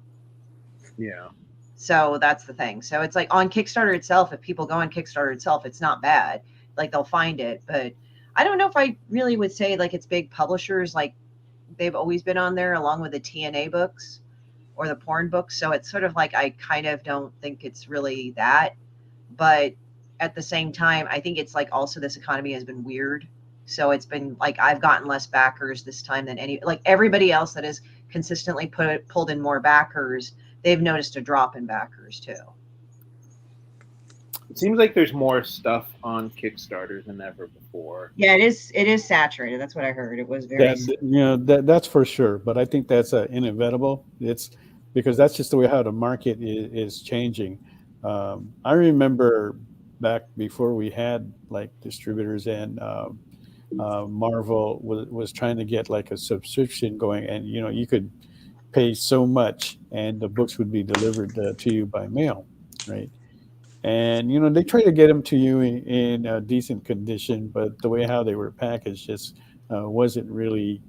Yeah. So that's the thing. So it's like on Kickstarter itself, if people go on Kickstarter itself, it's not bad. Like they'll find it. But I don't know if I really would say like it's big publishers. Like they've always been on there along with the TNA books or the porn books. So it's sort of like I kind of don't think it's really that. But at the same time, I think it's like also this economy has been weird. So it's been like I've gotten less backers this time than everybody else that has consistently pulled in more backers. They've noticed a drop in backers too. It seems like there's more stuff on Kickstarter than ever before. Yeah, it is saturated. That's what I heard. It was very That's for sure. But I think that's inevitable. It's because that's just the way how the market is changing. I remember back before we had like distributors and Marvel was trying to get like a subscription going, and you could pay so much and the books would be delivered to you by mail, right? And they try to get them to you in a decent condition, but the way how they were packaged just wasn't really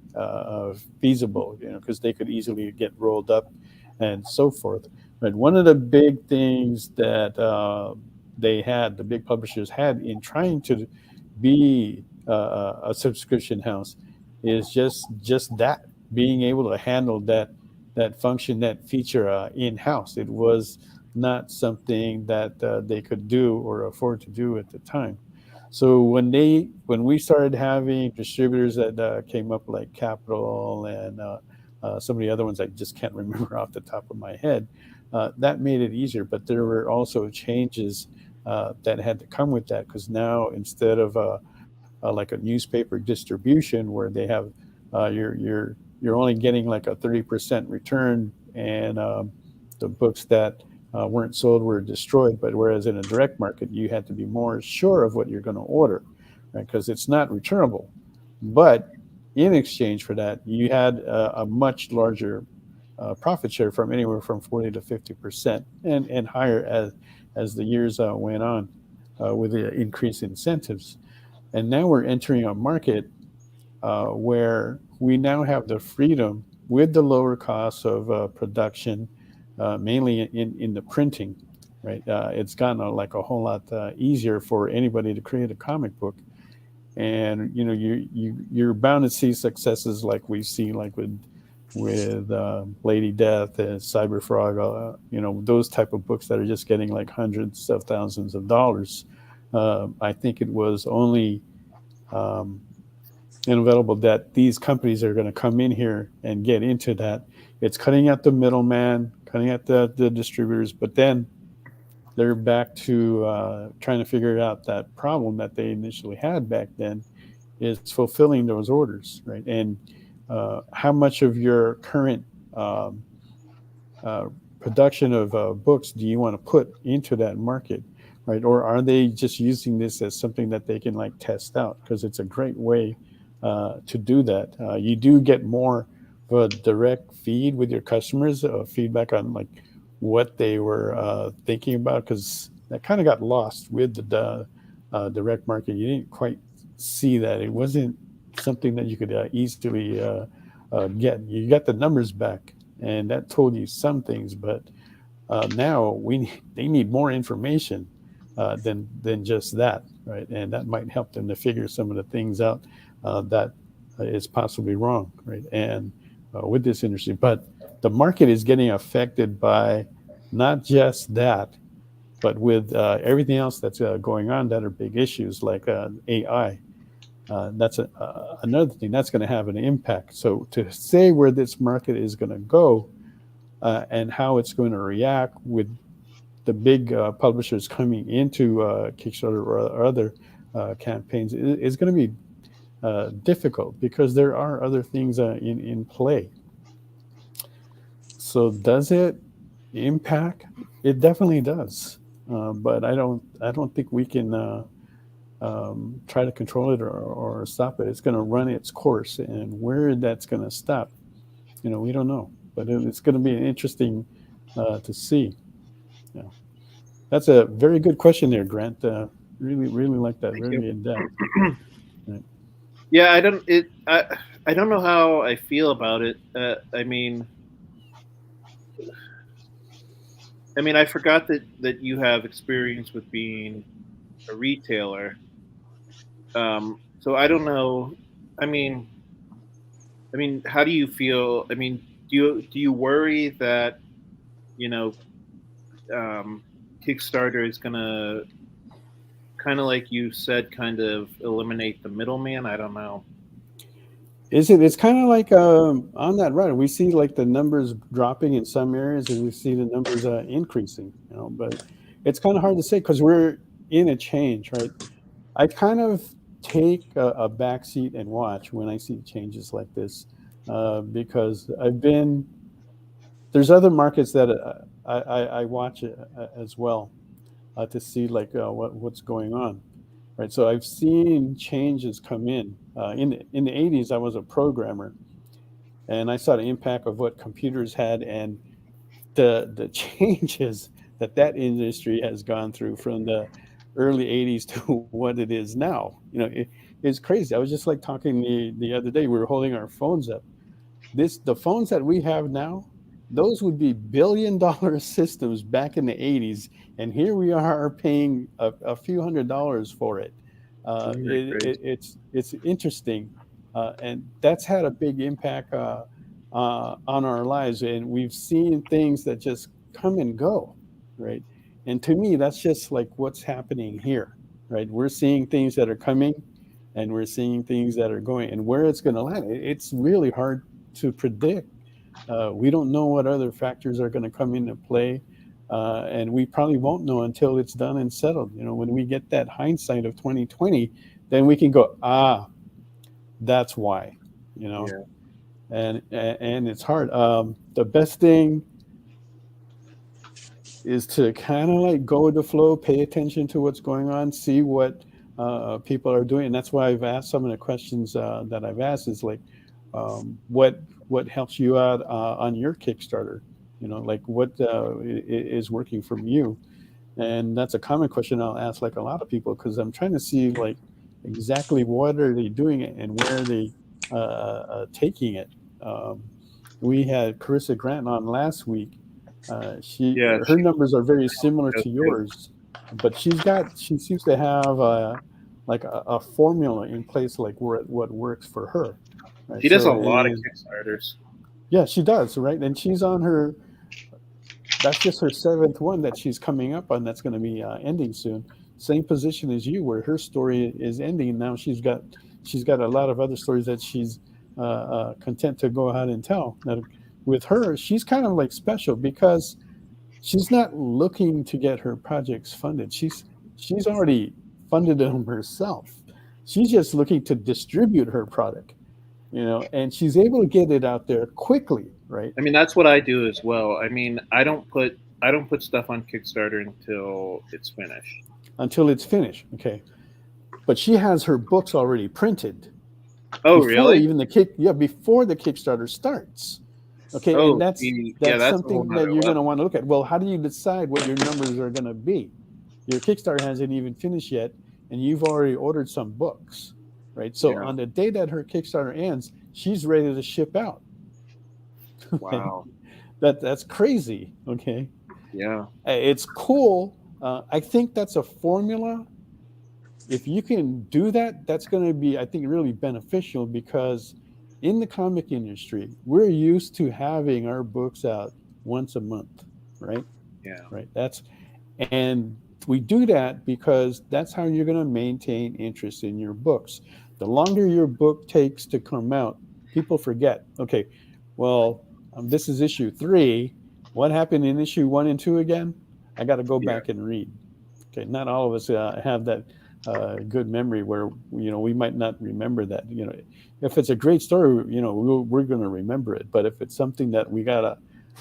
feasible, because they could easily get rolled up and so forth. But one of the big things that the big publishers had in trying to be a subscription house is just that being able to handle that function, that feature in-house. It was not something that they could do or afford to do at the time. So when we started having distributors that came up like Capital and some of the other ones I just can't remember off the top of my head, that made it easier. But there were also changes that had to come with that, because now instead of like a newspaper distribution where they have you're only getting like a 30% return, and the books that weren't sold were destroyed. But whereas in a direct market, you had to be more sure of what you're going to order, right? Because it's not returnable. But in exchange for that, you had a much larger profit share from anywhere from 40 to 50% and higher as the years went on with the increased incentives. And now we're entering a market where we now have the freedom with the lower costs of production, mainly in the printing, right? It's gotten like a whole lot easier for anybody to create a comic book. And you're bound to see successes like we see like with Lady Death and Cyber Frog, those type of books that are just getting like hundreds of thousands of dollars. I think it was only inevitable that these companies are going to come in here and get into that. It's cutting out the middleman, cutting out the distributors, but then they're back to trying to figure out that problem that they initially had back then, is fulfilling those orders, right? And how much of your current production of books do you want to put into that market, right? Or are they just using this as something that they can like test out? Because it's a great way to do that. You do get more of a direct feed with your customers, feedback on like what they were thinking about, because that kind of got lost with the direct market. You didn't quite see that. It wasn't something that you could easily get. You got the numbers back, and that told you some things, but now they need more information than just that, right? And that might help them to figure some of the things out that is possibly wrong, right? And with this industry, but the market is getting affected by not just that, but with everything else that's going on that are big issues like AI. That's another thing that's going to have an impact. So to say where this market is going to go and how it's going to react with the big publishers coming into Kickstarter or other campaigns is going to be difficult because there are other things in play. So does it impact? It definitely does, but I don't think we can try to control it or stop it. It's going to run its course, and where that's going to stop, we don't know. But it's going to be interesting to see. Yeah, that's a very good question there, Grant. Really, really like that. Thank Very you. in depth. Right. Yeah, I don't know how I feel about it. I mean, I forgot that you have experience with being a retailer. So I don't know. I mean, how do you feel? Do you worry that you know Kickstarter is gonna kind of like you said, kind of eliminate the middleman? I don't know. It's kind of like on that run. We see like the numbers dropping in some areas, and we see the numbers increasing. But it's kind of hard to say because we're in a change, right? I kind of take a back seat and watch when I see changes like this because there's other markets that I watch as well to see like what's going on, right? So I've seen changes come in. In the 80s, I was a programmer, and I saw the impact of what computers had and the changes that industry has gone through from the early 80s to what it is now. It's crazy. I was just like talking the other day, we were holding our phones up. The phones that we have now, those would be billion-dollar systems back in the 80s, and here we are paying a few $100s for it. It's interesting, and that's had a big impact on our lives, and we've seen things that just come and go, right? And to me, that's just like what's happening here, right? We're seeing things that are coming, and we're seeing things that are going, and where it's going to land, it's really hard to predict. We don't know what other factors are going to come into play, and we probably won't know until it's done and settled. When we get that hindsight of 2020, then we can go, that's why. Yeah. And it's hard. The best thing is to kind of like go with the flow, pay attention to what's going on, see what people are doing. And that's why I've asked some of the questions that I've asked is like, what helps you out on your Kickstarter? Like what is working from you? And that's a common question I'll ask like a lot of people, because I'm trying to see like exactly what are they doing and where are they taking it. We had Carissa Grant on last week. Her numbers are very similar to yours, but she seems to have a formula in place, like what works for her. Right? She does a lot of Kickstarters. Yeah, she does, right? And she's on that's just her 7th one that she's coming up on. That's going to be ending soon. Same position as you, where her story is ending. Now she's got a lot of other stories that she's content to go out and tell. Now, with her, she's kind of like special because she's not looking to get her projects funded. She's already funded them herself. She's just looking to distribute her product, and she's able to get it out there quickly, right? I mean, that's what I do as well. I mean, I don't put stuff on Kickstarter until it's finished. Until it's finished, okay. But she has her books already printed. Oh, before really? Even before the Kickstarter starts. Okay, and that's something that you're going to want to look at. Well, how do you decide what your numbers are going to be? Your Kickstarter hasn't even finished yet, and you've already ordered some books, right? So on the day that her Kickstarter ends, she's ready to ship out. Wow, that's crazy. Okay, yeah, it's cool. I think that's a formula. If you can do that, that's going to be, I think, really beneficial, because in the comic industry, we're used to having our books out once a month, right? Yeah. Right. And we do that because that's how you're going to maintain interest in your books. The longer your book takes to come out, people forget. Okay, well, this is issue 3. What happened in issue 1 and 2 again? I got to go back and read. Okay, not all of us have that good memory where we might not remember that. If it's a great story, we're going to remember it. But if it's something that we gotta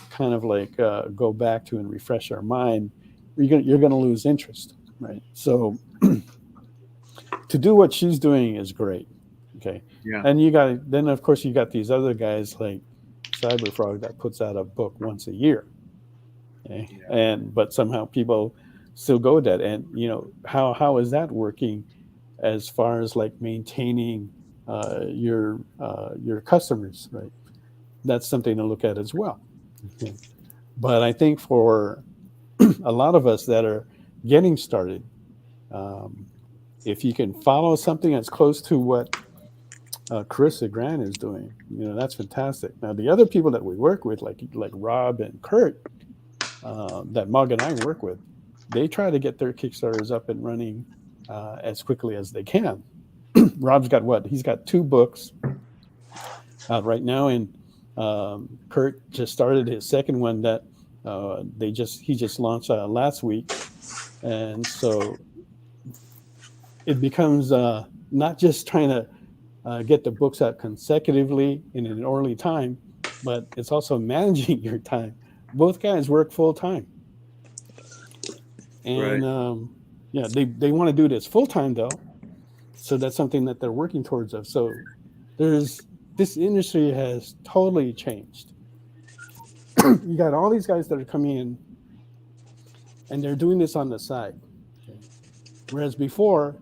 kind of like go back to and refresh our mind, you're going to lose interest, right? So to do what she's doing is great. Okay, and then of course you got these other guys like Cyberfrog that puts out a book once a year. Okay, but somehow people still go with that. And how is that working as far as like maintaining your customers, right? That's something to look at as well. Okay. But I think for a lot of us that are getting started, if you can follow something that's close to what Carissa Grant is doing, that's fantastic. Now the other people that we work with, like Rob and Kurt, that Mog and I work with, they try to get their Kickstarters up and running as quickly as they can. Rob's got he's got 2 books out right now, and Kurt just started his second one that he just launched last week. And so it becomes not just trying to get the books out consecutively in an orderly time, but it's also managing your time. Both guys work full time. And they want to do this full time though, so that's something that they're working towards. So this industry has totally changed. You got all these guys that are coming in, and they're doing this on the side. Okay. Whereas before,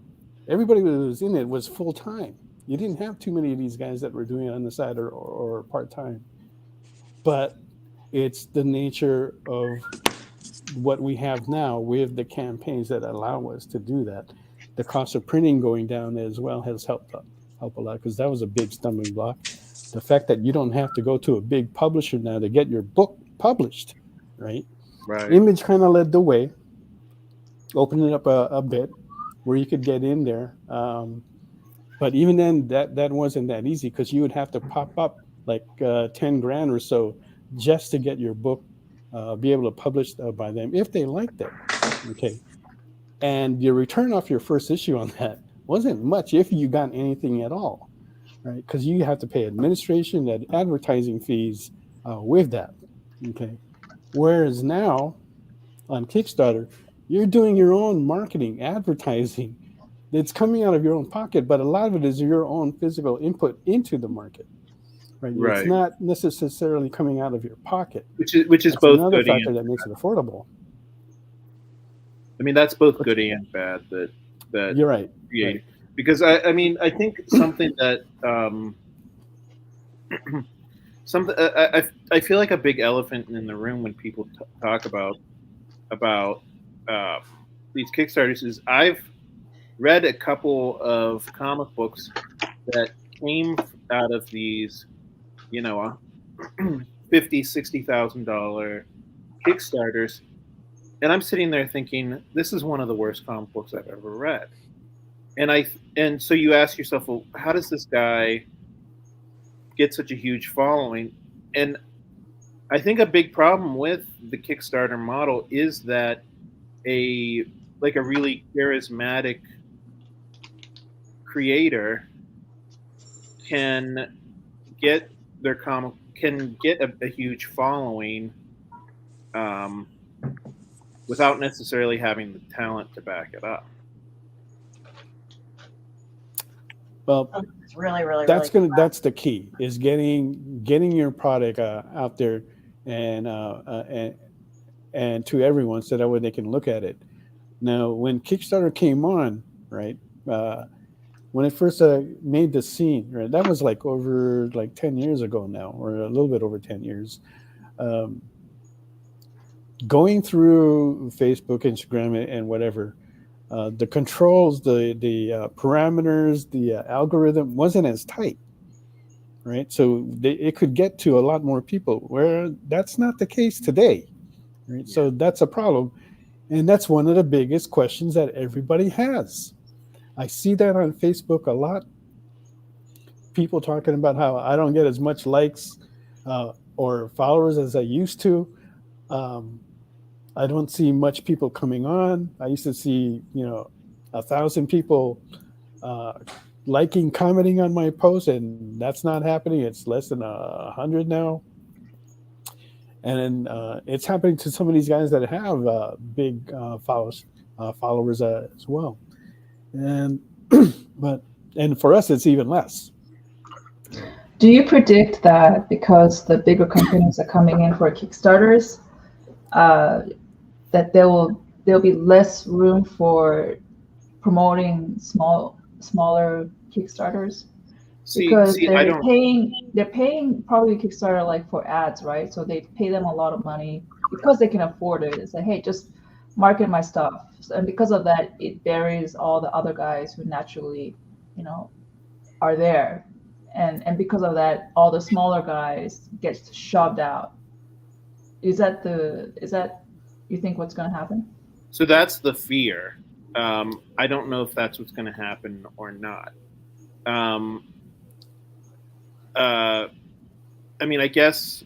everybody who was in it was full time. You didn't have too many of these guys that were doing it on the side or part time. But it's the nature of what we have now with the campaigns that allow us to do that. The cost of printing going down as well has helped a lot, because that was a big stumbling block. The fact that you don't have to go to a big publisher now to get your book published, right? Image kind of led the way, opened it up a bit where you could get in there. But even then, that wasn't that easy, because you would have to pop up like $10,000 or so just to get your book be able to publish by them if they liked it. Okay, and your return off your first issue on that wasn't much, if you got anything at all, right? Because you have to pay administration and advertising fees with that. Okay, whereas now on Kickstarter, you're doing your own marketing, advertising. It's coming out of your own pocket, but a lot of it is your own physical input into the market. Right. It's not necessarily coming out of your pocket, which is that's both another good factor that makes it affordable. I mean, that's both good and bad. That you're right. Right. Because I mean, I think something that I feel like a big elephant in the room when people talk about these Kickstarters is, I've read a couple of comic books that came out of these, $50,000, $60,000 Kickstarters, and I'm sitting there thinking, this is one of the worst comic books I've ever read. And so you ask yourself, well, how does this guy get such a huge following? And I think a big problem with the Kickstarter model is that a really charismatic creator can get their comic can get a huge following without necessarily having the talent to back it up. Well, It's really, that's the key, is getting your product out there and to everyone, so that way they can look at it. Now, when Kickstarter came on, right, when it first made the scene, right, that was like over like 10 years ago now, or a little bit over 10 years. Going through Facebook, Instagram, and whatever, the controls, the parameters, the algorithm wasn't as tight, right? So it could get to a lot more people, where that's not the case today, right? So that's a problem, and that's one of the biggest questions that everybody has. I see that on Facebook a lot. People talking about how I don't get as much likes or followers as I used to. I don't see much people coming on. I used to see, 1,000 people liking, commenting on my post, and that's not happening. It's less than 100 now. And then it's happening to some of these guys that have big followers as well. And and for us, it's even less. Do you predict that because the bigger companies are coming in for Kickstarters, that there'll be less room for promoting smaller Kickstarters? Because they're paying probably Kickstarter like for ads, right? So they pay them a lot of money because they can afford it. It's like, hey, just market my stuff. And because of that, it buries all the other guys who naturally, are there. And because of that, all the smaller guys get shoved out. Is that you think what's going to happen? So that's the fear. I don't know if that's what's going to happen or not. I guess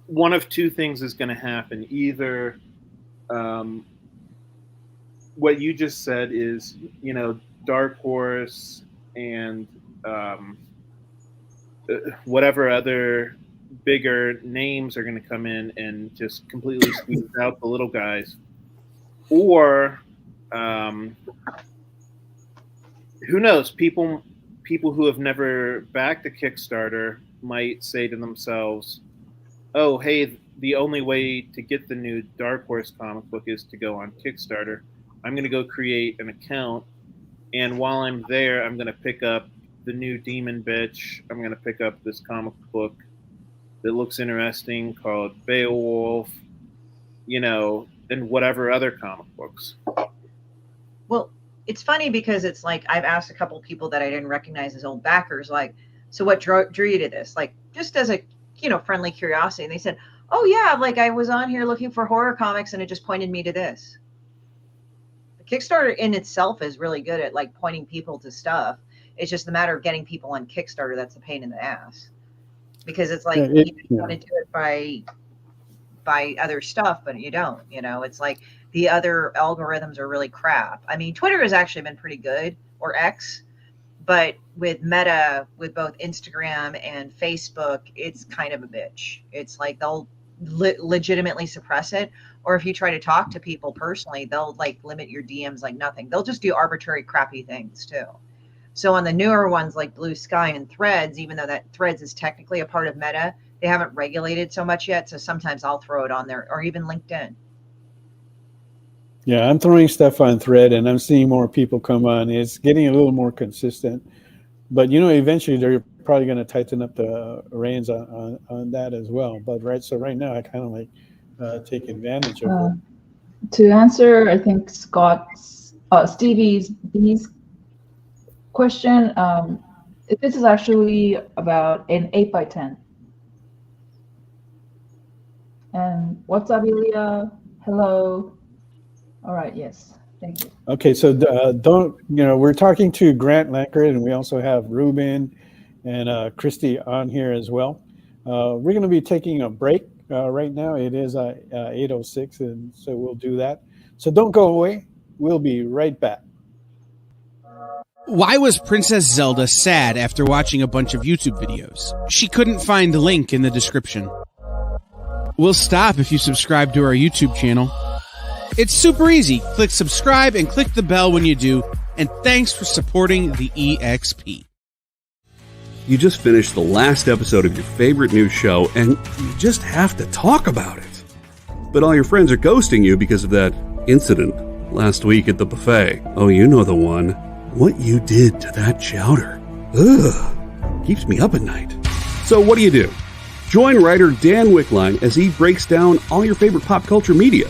one of two things is going to happen. Either what you just said is, Dark Horse and whatever other bigger names are going to come in and just completely squeeze out the little guys, or who knows? People who have never backed a Kickstarter might say to themselves, "Oh, hey, the only way to get the new Dark Horse comic book is to go on Kickstarter. I'm going to go create an account, and while I'm there, I'm going to pick up the new Demon Bitch. I'm going to pick up this comic book that looks interesting called Beowulf, and whatever other comic books." Well, it's funny because it's like I've asked a couple of people that I didn't recognize as old backers, like, so what drew you to this? Like, just as a friendly curiosity. And they said, "Oh yeah, like I was on here looking for horror comics, and it just pointed me to this." The Kickstarter in itself is really good at like pointing people to stuff. It's just a matter of getting people on Kickstarter that's a pain in the ass, because it's like you want to do it by other stuff, but you don't. It's like the other algorithms are really crap. I mean, Twitter has actually been pretty good, or X, but with Meta, with both Instagram and Facebook, it's kind of a bitch. It's like they'll legitimately suppress it, or if you try to talk to people personally, they'll like limit your DMs like nothing. They'll just do arbitrary crappy things too. So on the newer ones like Blue Sky and Threads, even though that Threads is technically a part of Meta, they haven't regulated so much yet. So sometimes I'll throw it on there, or even LinkedIn. Yeah, I'm throwing stuff on Thread, and I'm seeing more people come on. It's getting a little more consistent, but eventually they're probably going to tighten up the reins on that as well. But right now I kind of like take advantage of it. To answer, I think Stevie's B's question, this is actually about an 8x10. And what's up, Ilya? Hello. All right. Yes. Thank you. Okay. So we're talking to Grant Lankard, and we also have Ruben and Christie on here as well. We're going to be taking a break right now. It is 8:06, and so we'll do that. So don't go away. We'll be right back. Why was Princess Zelda sad after watching a bunch of YouTube videos? She couldn't find the link in the description. We'll stop if you subscribe to our YouTube channel. It's super easy. Click subscribe and click the bell when you do. And thanks for supporting the EXP. You just finished the last episode of your favorite news show, and you just have to talk about it. But all your friends are ghosting you because of that incident last week at the buffet. Oh, you know the one. What you did to that chowder. Ugh. Keeps me up at night. So what do? Join writer Dan Wickline as he breaks down all your favorite pop culture media.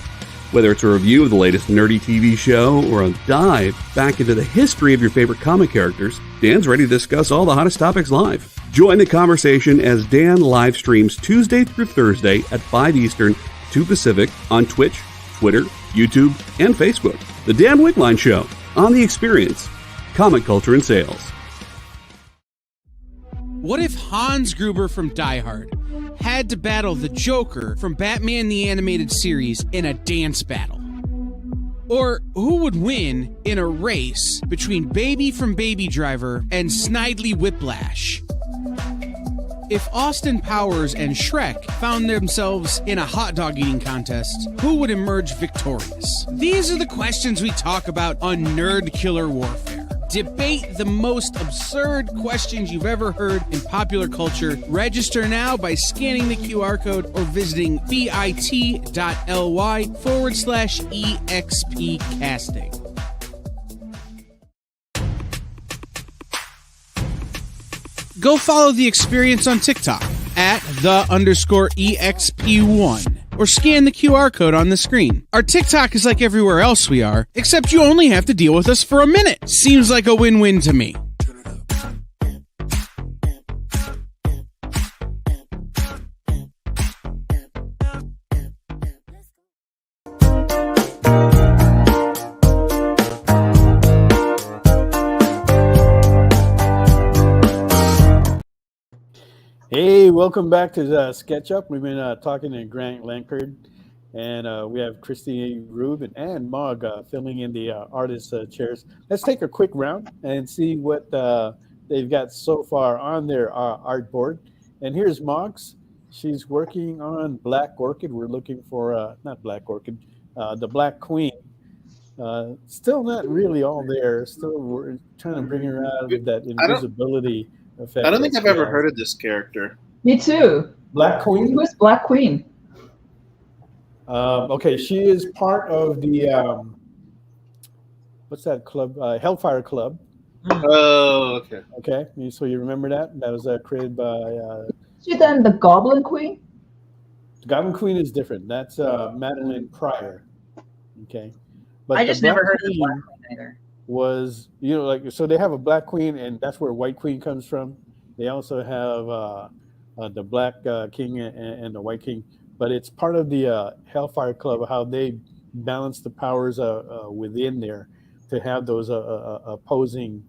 Whether it's a review of the latest nerdy TV show or a dive back into the history of your favorite comic characters, Dan's ready to discuss all the hottest topics live. Join the conversation as Dan live streams Tuesday through Thursday at 5 Eastern, 2 Pacific on Twitch, Twitter, YouTube, and Facebook. The Dan Wickline Show on The Experience. Comic culture and sales. What if Hans Gruber from Die Hard had to battle the Joker from Batman the Animated Series in a dance battle? Or who would win in a race between Baby from Baby Driver and Snidely Whiplash? If Austin Powers and Shrek found themselves in a hot dog eating contest, who would emerge victorious? These are the questions we talk about on Nerd Killer Warfare. Debate the most absurd questions you've ever heard in popular culture. Register now by scanning the QR code or visiting bit.ly/EXP casting. Go follow The Experience on TikTok at @the_EXP1 or scan the QR code on the screen. Our TikTok is like everywhere else we are, except you only have to deal with us for a minute. Seems like a win-win to me. Hey, welcome back to Sketch Up. We've been talking to Grant Lankard, and we have Christie, Ruben, and Mog filling in the artist chairs. Let's take a quick round and see what they've got so far on their art board. And here's Mog's. She's working on Black Orchid. We're looking for, not Black Orchid, the Black Queen. Still not really all there. Still, we're trying to bring her out of that invisibility effect. I don't think I've ever heard of this character. Me too. Black Queen? Who's Black Queen? Okay, she is part of the what's that club? Hellfire Club. Oh, okay. Okay, so you remember that? That was created by. She then the Goblin Queen. The Goblin Queen is different. That's Madeline Pryor. Okay, but I just never heard of the Black Queen either. Was like so they have a Black Queen, and that's where White Queen comes from. They also have the Black King and the White King, but it's part of the Hellfire Club, how they balance the powers within there to have those opposing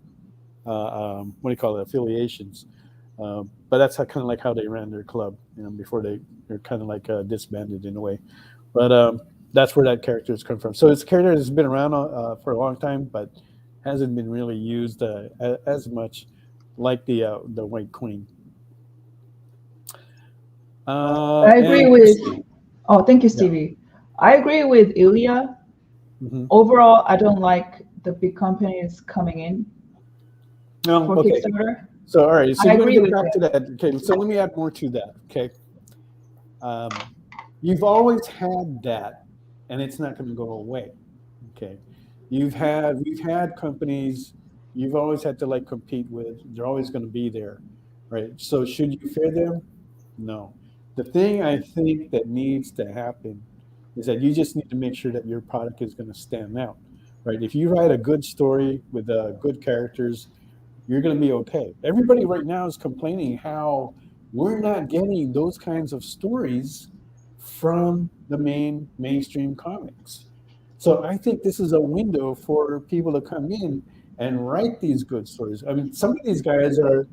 affiliations. But that's kind of like how they ran their club, before they're kind of like disbanded in a way. But that's where that character has come from. So it's a character that's been around for a long time, but hasn't been really used as much, like the White Queen. I agree with. Oh, thank you, Stevie. Yeah. I agree with Ilya. Mm-hmm. Overall, I don't like the big companies coming in for Kickstarter. So, all right. So, I agree with back to that. Okay. So, let me add more to that. Okay. You've always had that, and it's not going to go away. Okay. We've had companies you've always had to compete with. They're always going to be there, right? So should you fear them? No. The thing I think that needs to happen is that you just need to make sure that your product is going to stand out, right? If you write a good story with good characters, you're going to be okay. Everybody right now is complaining how we're not getting those kinds of stories from the mainstream comics. So I think this is a window for people to come in and write these good stories. I mean, some of these guys are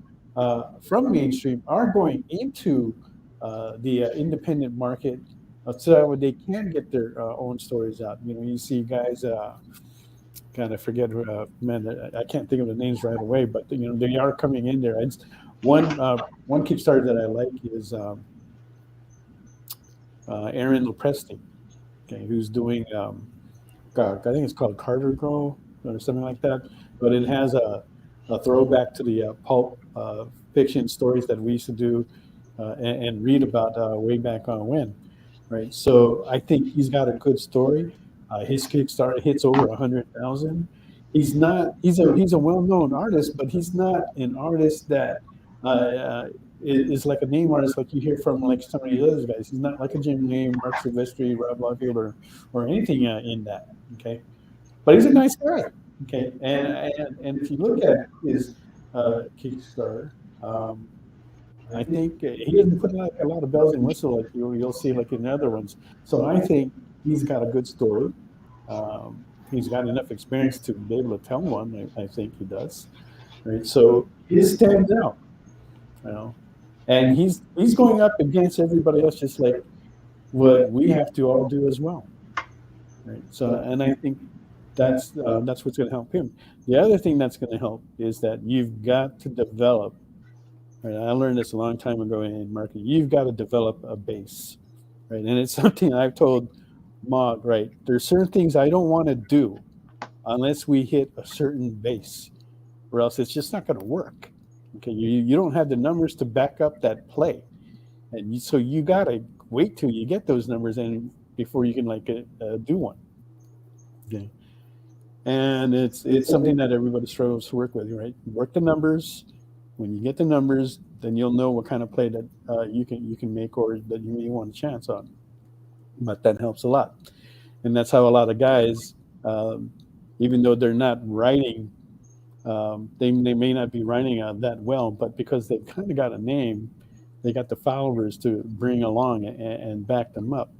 from mainstream are going into the independent market so that they can get their own stories out. You see guys kind of forget, man, I can't think of the names right away, but they are coming in there. It's one Kickstarter that I like is Aaron Lopresti, okay, who's doing I think it's called Carter Grow or something like that, but it has a throwback to the pulp fiction stories that we used to do and read about way back on when, right? So I think he's got a good story. His Kickstarter hits over 100,000. He's a well-known artist, but he's not an artist that is like a name artist like you hear from like some of the other guys. He's not like a Jim Name, Mark Silvestri, Rob Liefeld, or anything in that. Okay, but he's a nice guy. Okay, and if you look at his Kickstarter, I think he doesn't put like a lot of bells and whistles like you'll see like in the other ones. So I think he's got a good story. He's got enough experience to be able to tell one. I think he does. Right, so he stands out. And he's going up against everybody else, just like what we have to all do as well. Right. So, and I think that's what's going to help him. The other thing that's going to help is that you've got to develop. Right, I learned this a long time ago in marketing. You've got to develop a base, right? And it's something I've told Mog. Right, there's certain things I don't want to do unless we hit a certain base, or else it's just not going to work. Okay, you don't have the numbers to back up that play, and so you got to wait till you get those numbers in before you can do one. Okay, and it's something that everybody struggles to work with, right? Work the numbers. When you get the numbers, then you'll know what kind of play that you can make or that you may want a chance on. But that helps a lot, and that's how a lot of guys, even though they're not writing. They may not be writing that well, but because they've kind of got a name, they got the followers to bring along and back them up,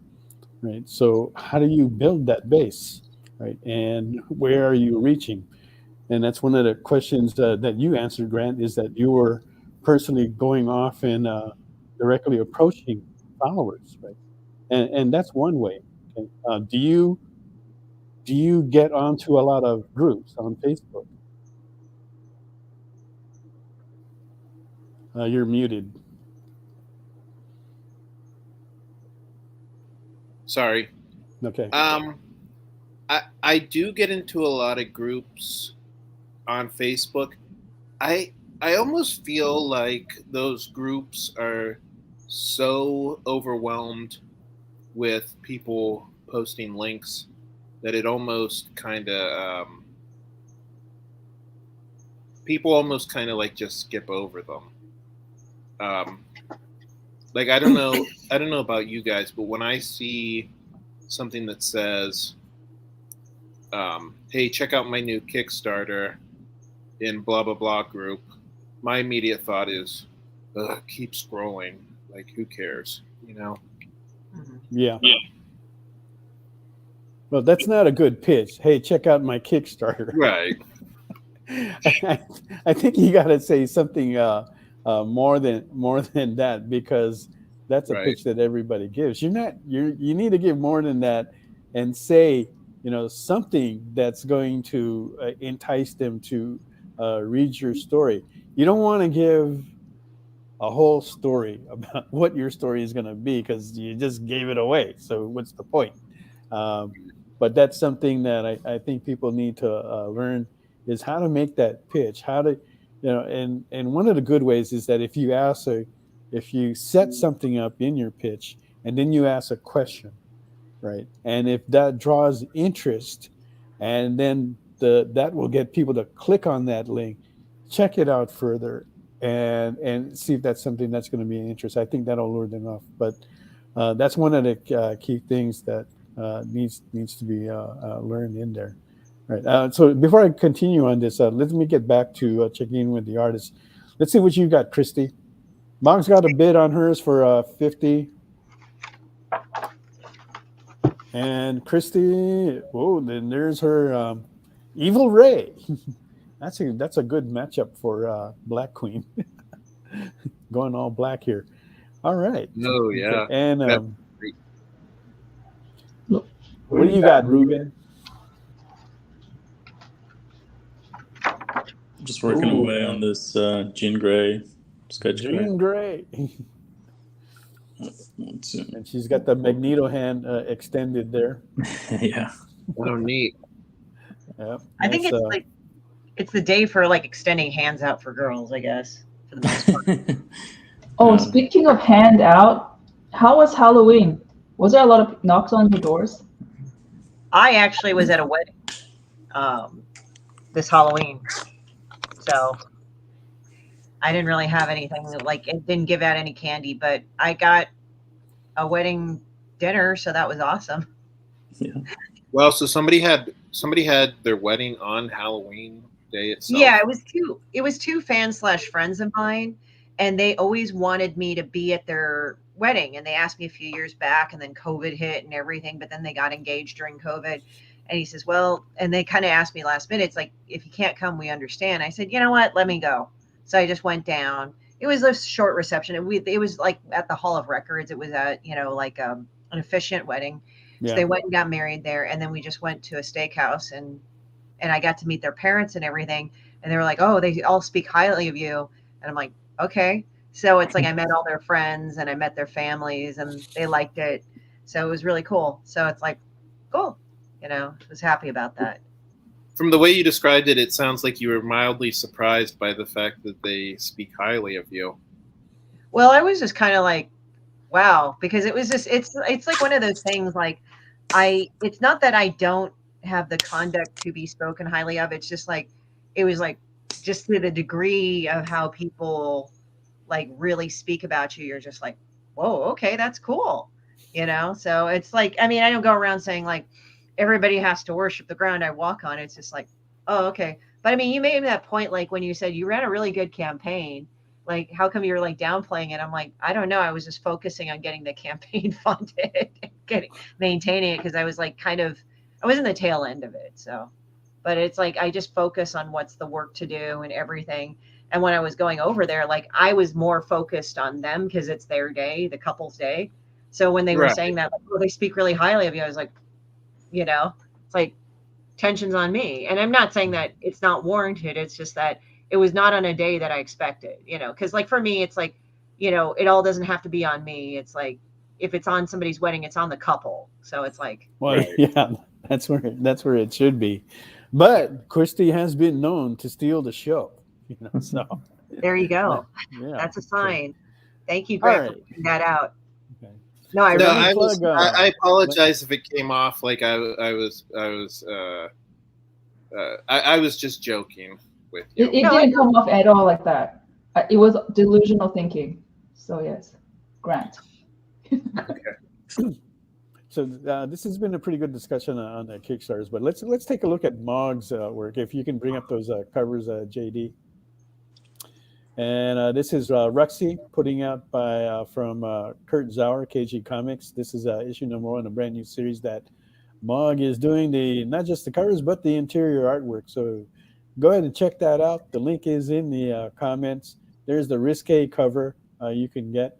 right? So how do you build that base, right? And where are you reaching? And that's one of the questions that you answered, Grant, is that you were personally going off and directly approaching followers, right? And that's one way. Okay? Do you get onto a lot of groups on Facebook? You're muted. Sorry. Okay. I do get into a lot of groups on Facebook. I almost feel like those groups are so overwhelmed with people posting links that it almost kind of people almost kind of like just skip over them. Like I don't know about you guys, but when I see something that says, hey, check out my new Kickstarter in blah blah blah group, my immediate thought is, keep scrolling. Like, who cares, Yeah. Well, that's not a good pitch. Hey, check out my Kickstarter. Right. I think you got to say something more than that, because that's a pitch that everybody gives. You need to give more than that and say something that's going to entice them to read your story. You don't want to give a whole story about what your story is going to be, because you just gave it away. So what's the point? But that's something that I think people need to learn, is how to make that pitch. How to, and one of the good ways is that if you set something up in your pitch and then you ask a question, right? And if that draws interest, and then that will get people to click on that link, check it out further, and see if that's something that's going to be an interest. I think that'll lure them off. But that's one of the key things that needs to be learned in there. Right. So before I continue on this, let me get back to checking in with the artists. Let's see what you got, Christie. Mog's got a bid on hers for 50. And Christie, then there's her Evil Ray. That's a good matchup for Black Queen. Going all black here. All right. Oh, yeah. And what do you got, Ruben? Just working Ooh, away on this Jean Grey sketch card. Jean Grey. Let's see. And she's got the Magneto hand extended there. Yeah. Oh, neat. Yep. I think nice, it's like it's the day for like extending hands out for girls, I guess, for the most part. Oh, speaking of hand out, how was Halloween? Was there a lot of knocks on your doors? I actually was at a wedding this Halloween, so I didn't really have anything like it didn't give out any candy, but I got a wedding dinner, so that was awesome. Yeah. Well, so somebody had their wedding on Halloween day itself. Yeah, it was two fans / friends of mine, and they always wanted me to be at their wedding, and they asked me a few years back, and then COVID hit and everything, but then they got engaged during COVID. And he says, well, and they kind of asked me last minute, it's like, if you can't come, we understand. I said, you know what, let me go. So I just went down. It was a short reception. It was like at the Hall of Records. It was at, like an efficient wedding. Yeah. So they went and got married there. And then we just went to a steakhouse and I got to meet their parents and everything. And they were like, oh, they all speak highly of you. And I'm like, okay. So it's like I met all their friends and I met their families and they liked it. So it was really cool. So it's like, cool. I was happy about that. From the way you described it, it sounds like you were mildly surprised by the fact that they speak highly of you. Well, I was just kind of like, wow, because it was just, it's like one of those things like it's not that I don't have the conduct to be spoken highly of. It's just like, it was like just to the degree of how people like really speak about you. You're just like, whoa, okay, that's cool. So it's like, I mean, I don't go around saying like, everybody has to worship the ground I walk on. It's just like, oh, okay. But I mean, you made that point, like when you said you ran a really good campaign, like, how come you're like downplaying it? I'm like, I don't know. I was just focusing on getting the campaign funded, maintaining it. Cause I was like, I was in the tail end of it. So, but it's like, I just focus on what's the work to do and everything. And when I was going over there, like I was more focused on them because it's their day, the couple's day. So when they were saying that, like, oh, they speak really highly of you, I was like, it's like tension's on me. And I'm not saying that it's not warranted. It's just that it was not on a day that I expected, because like for me, it's like, it all doesn't have to be on me. It's like, if it's on somebody's wedding, it's on the couple. So it's like, well, yeah, that's where it should be. But Christie has been known to steal the show, so there you go. Yeah, that's a sign. Thank you, Grant, for pointing that out. Okay. No, I apologize if it came off like I was just joking with you. It didn't come off at all like that. It was delusional thinking. So yes, Grant. Okay. So this has been a pretty good discussion on the Kickstarters, but let's take a look at Mog's work. If you can bring up those covers, JD. And this is Ruxy putting out from Kurt Zauer, KG Comics. This is issue number 1, a brand new series that Mog is doing not just the covers, but the interior artwork. So go ahead and check that out. The link is in the comments. There's the Risque cover you can get.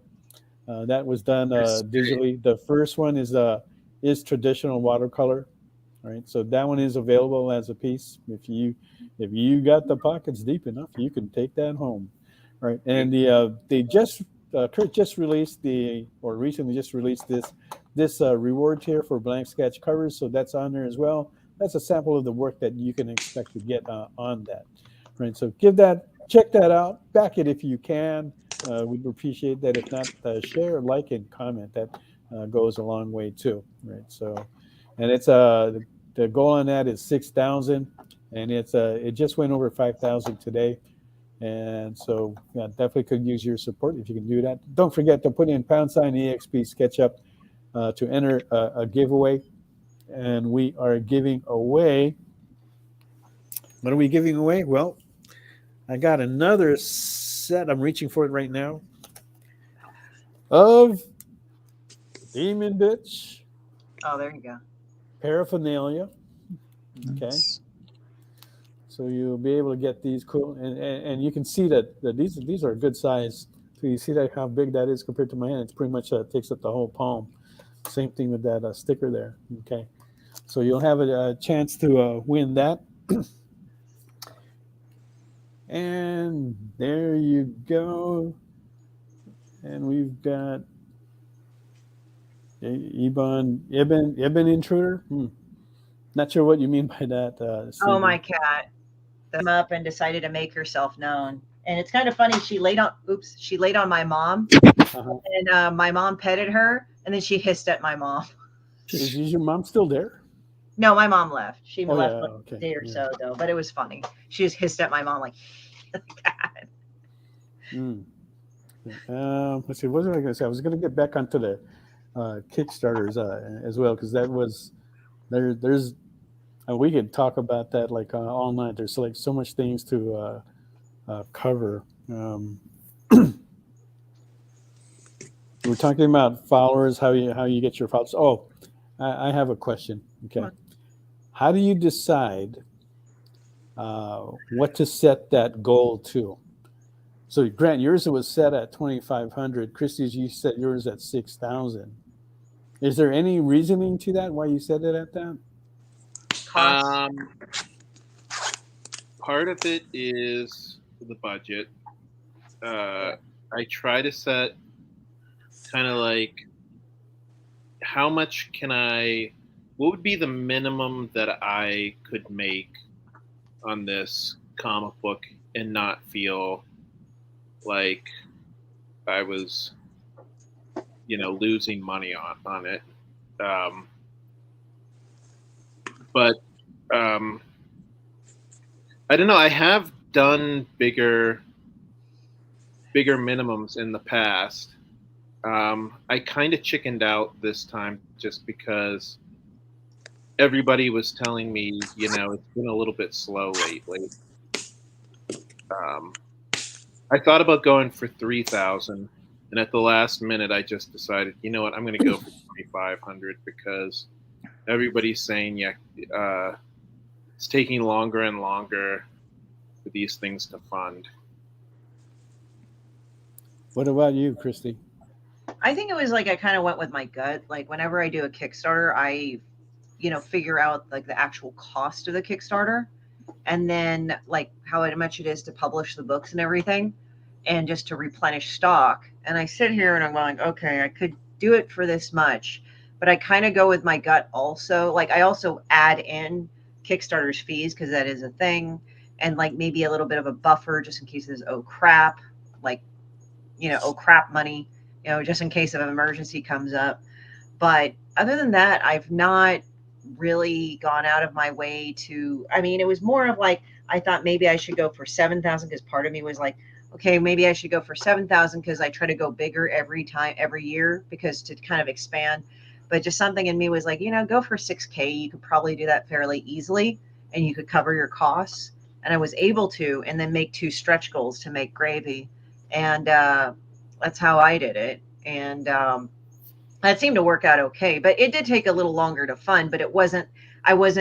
That was done digitally. The first one is traditional watercolor. All right, so that one is available as a piece. If you got the pockets deep enough, you can take that home. Right, and Kurt just released recently just released this reward tier for blank sketch covers, so that's on there as well. That's a sample of the work that you can expect to get on that. Right, so check that out, back it if you can. We'd appreciate that. If not, share, like, and comment. That goes a long way too. Right, so, and it's the goal on that is 6,000, and it just went over 5,000 today. And so definitely could use your support if you can do that. Don't forget to put in #EXP SketchUp to enter a giveaway. And we are giving away. What are we giving away? Well, I got another set. I'm reaching for it right now. Of Demon Bitch. Oh, there you go. Paraphernalia. Okay. So you'll be able to get these cool, and you can see that these are a good size. So you see that how big that is compared to my hand. It's pretty much takes up the whole palm. Same thing with that sticker there. Okay, so you'll have a chance to win that. And there you go. And we've got Eben Intruder. Not sure what you mean by that, Oh, Stephen. my cat came up and decided to make herself known. And it's kind of funny. She laid on my mom, Uh-huh. and my mom petted her, and then she hissed at my mom. Is your mom still there? No, my mom left. She Oh yeah, left like a okay. day or Yeah. so though, but it was funny. She just hissed at my mom like that. Let's see. What was I going to say? I was going to get back onto the Kickstarters as well, because that was there's we could talk about that like all night. There's like so much things to cover. We're talking about followers, how you get your followers. Oh, I have a question. Okay, how do you decide what to set that goal to? So, Grant, yours was set at 2,500. Christie's, you set yours at 6,000. Is there any reasoning to that? Why you set it at that? Costs. Part of it is the budget. I try to set kind of like how much what would be the minimum that I could make on this comic book and not feel like I was, losing money on it. But I don't know. I have done bigger minimums in the past. I kind of chickened out this time just because everybody was telling me, it's been a little bit slow lately. I thought about going for 3,000, and at the last minute, I just decided, you know what, I'm going to go for 2,500 because everybody's saying, it's taking longer and longer for these things to fund. What about you, Christy? I think it was like I kind of went with my gut. Like whenever I do a Kickstarter, I, figure out like the actual cost of the Kickstarter, and then like how much it is to publish the books and everything, and just to replenish stock. And I sit here and I'm going, okay, I could do it for this much, but I kind of go with my gut also. Like I also add in Kickstarter's fees because that is a thing, and like maybe a little bit of a buffer just in case there's oh crap, like oh crap money, just in case of an emergency comes up. But other than that, I've not really gone out of my way to, I mean, it was more of like, I thought maybe I should go for 7,000 because part of me was like, okay, maybe I should go for 7,000 because I try to go bigger every year because to kind of expand. But just something in me was like, go for 6K. You could probably do that fairly easily and you could cover your costs. And I was able to, and then make 2 stretch goals to make gravy. And that's how I did it. And that seemed to work out okay, but it did take a little longer to fund, but I wasn't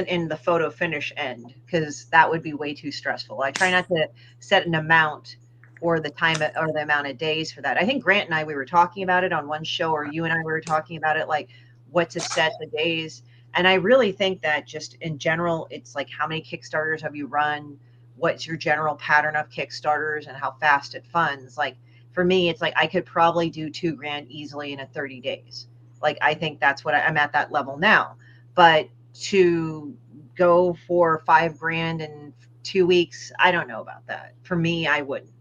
in the photo finish end because that would be way too stressful. I try not to set an amount or the time or the amount of days for that. I think Grant and we were talking about it on one show, or you and I were talking about it, like what to set the days. And I really think that just in general, it's like how many Kickstarters have you run? What's your general pattern of Kickstarters and how fast it funds? Like for me, it's like I could probably do $2,000 easily in 30 days. Like, I think that's what I'm at that level now. But to go for $5,000 in 2 weeks, I don't know about that. For me, I wouldn't.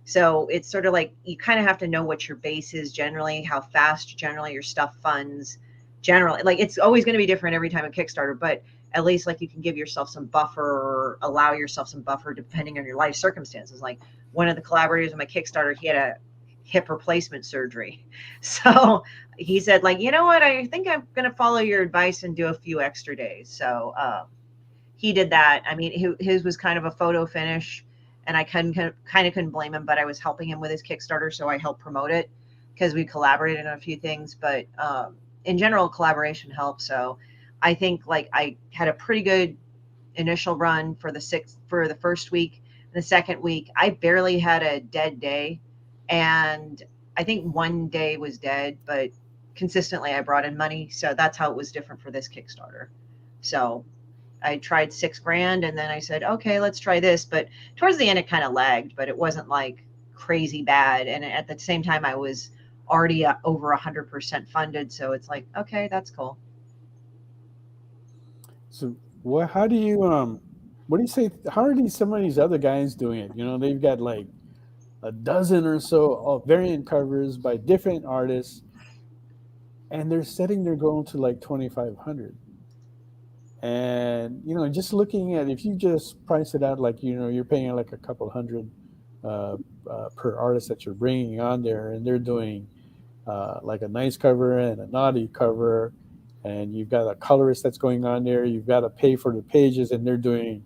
So it's sort of like you kind of have to know what your base is generally, how fast generally your stuff funds. Generally, like it's always going to be different every time a Kickstarter, but at least like you can give yourself some buffer or allow yourself some buffer depending on your life circumstances. Like one of the collaborators on my Kickstarter, he had a hip replacement surgery. So he said, like, you know what, I think I'm going to follow your advice and do a few extra days. So he did that. I mean, his was kind of a photo finish, and I kind of couldn't blame him, but I was helping him with his Kickstarter, so I helped promote it because we collaborated on a few things. But in general, collaboration helps. So I think like I had a pretty good initial run for the first week. The second week, I barely had a dead day. And I think one day was dead, but consistently I brought in money. So that's how it was different for this Kickstarter. So I tried $6,000, and then I said, okay, let's try this. But towards the end, it kind of lagged, but it wasn't like crazy bad. And at the same time, I was already over 100% funded. So it's like, okay, that's cool. So how do you what do you say? How are some of these other guys doing it? You know, they've got like a dozen or so of variant covers by different artists, and they're setting their goal to like 2,500. And you know, just looking at, if you just price it out, like, you know, you're paying like a couple hundred per artist that you're bringing on there, and they're doing like a nice cover and a naughty cover, and you've got a colorist that's going on there. You've got to pay for the pages, and they're doing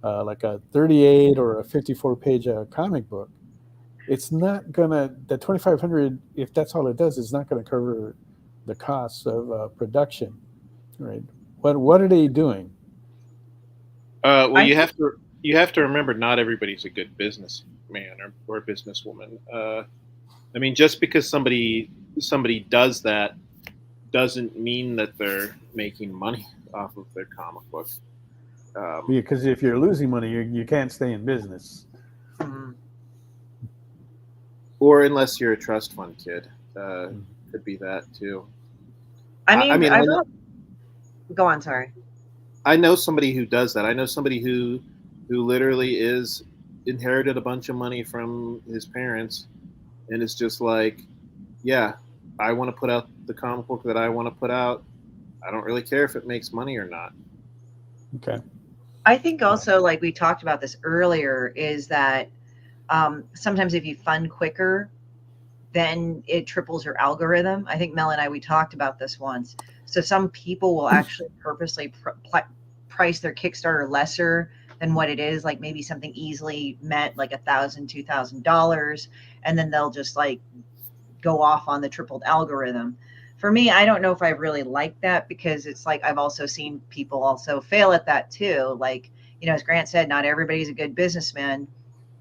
like a 38 or a 54 page comic book. It's not gonna, the 2,500, if that's all it does, is not gonna cover the costs of production, right? What are they doing? Well, you have to remember, not everybody's a good businessman or businesswoman. I mean, just because somebody does that doesn't mean that they're making money off of their comic book. Because if you're losing money, you can't stay in business. Or unless you're a trust fund kid, could be that too. I mean, go on. Sorry. I know somebody who does that. I know somebody who literally inherited a bunch of money from his parents, and it's just like, yeah, I want to put out the comic book that I want to put out. I don't really care if it makes money or not. Okay. I think also, like we talked about this earlier, is that sometimes if you fund quicker, then it triples your algorithm. I think Mel and we talked about this once. So some people will actually purposely price their Kickstarter lesser than what it is, like maybe something easily met, like $1,000, $2,000, and then they'll just like go off on the tripled algorithm. For me, I don't know if I really like that, because it's like I've also seen people also fail at that too. Like, you know, as Grant said, not everybody's a good businessman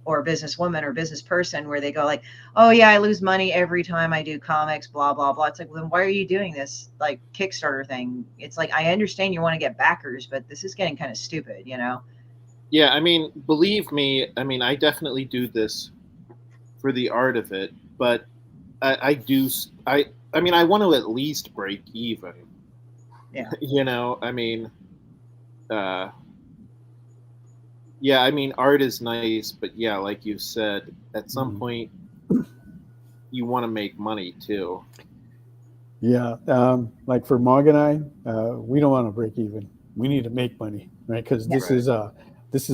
or a businesswoman or business person, where they go like, oh yeah, I lose money every time I do comics, blah, blah, blah. It's like, well, then why are you doing this like Kickstarter thing? It's like, I understand you want to get backers, but this is getting kind of stupid, you know? Yeah, I mean, believe me, I mean, I definitely do this for the art of it, but I mean, I want to at least break even. Yeah. You know, I mean, yeah, I mean, art is nice, but yeah, like you said, at some point, you want to make money too. Yeah, like for Mog and I, we don't want to break even. We need to make money, right? Because this is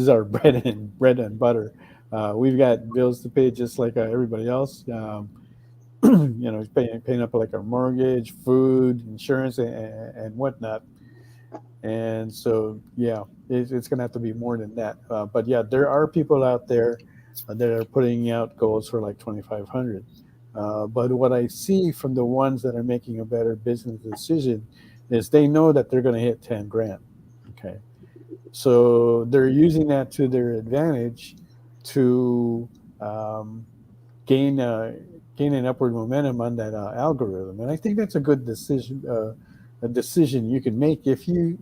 our bread and butter. We've got bills to pay just like everybody else. You know, paying up like our mortgage, food, insurance, and whatnot. And so, yeah, it's going to have to be more than that. But yeah, there are people out there that are putting out goals for like 2,500. But what I see from the ones that are making a better business decision is they know that they're going to hit 10 grand. Okay. So they're using that to their advantage to gain an upward momentum on that algorithm. And I think that's a good decision, a decision you can make if you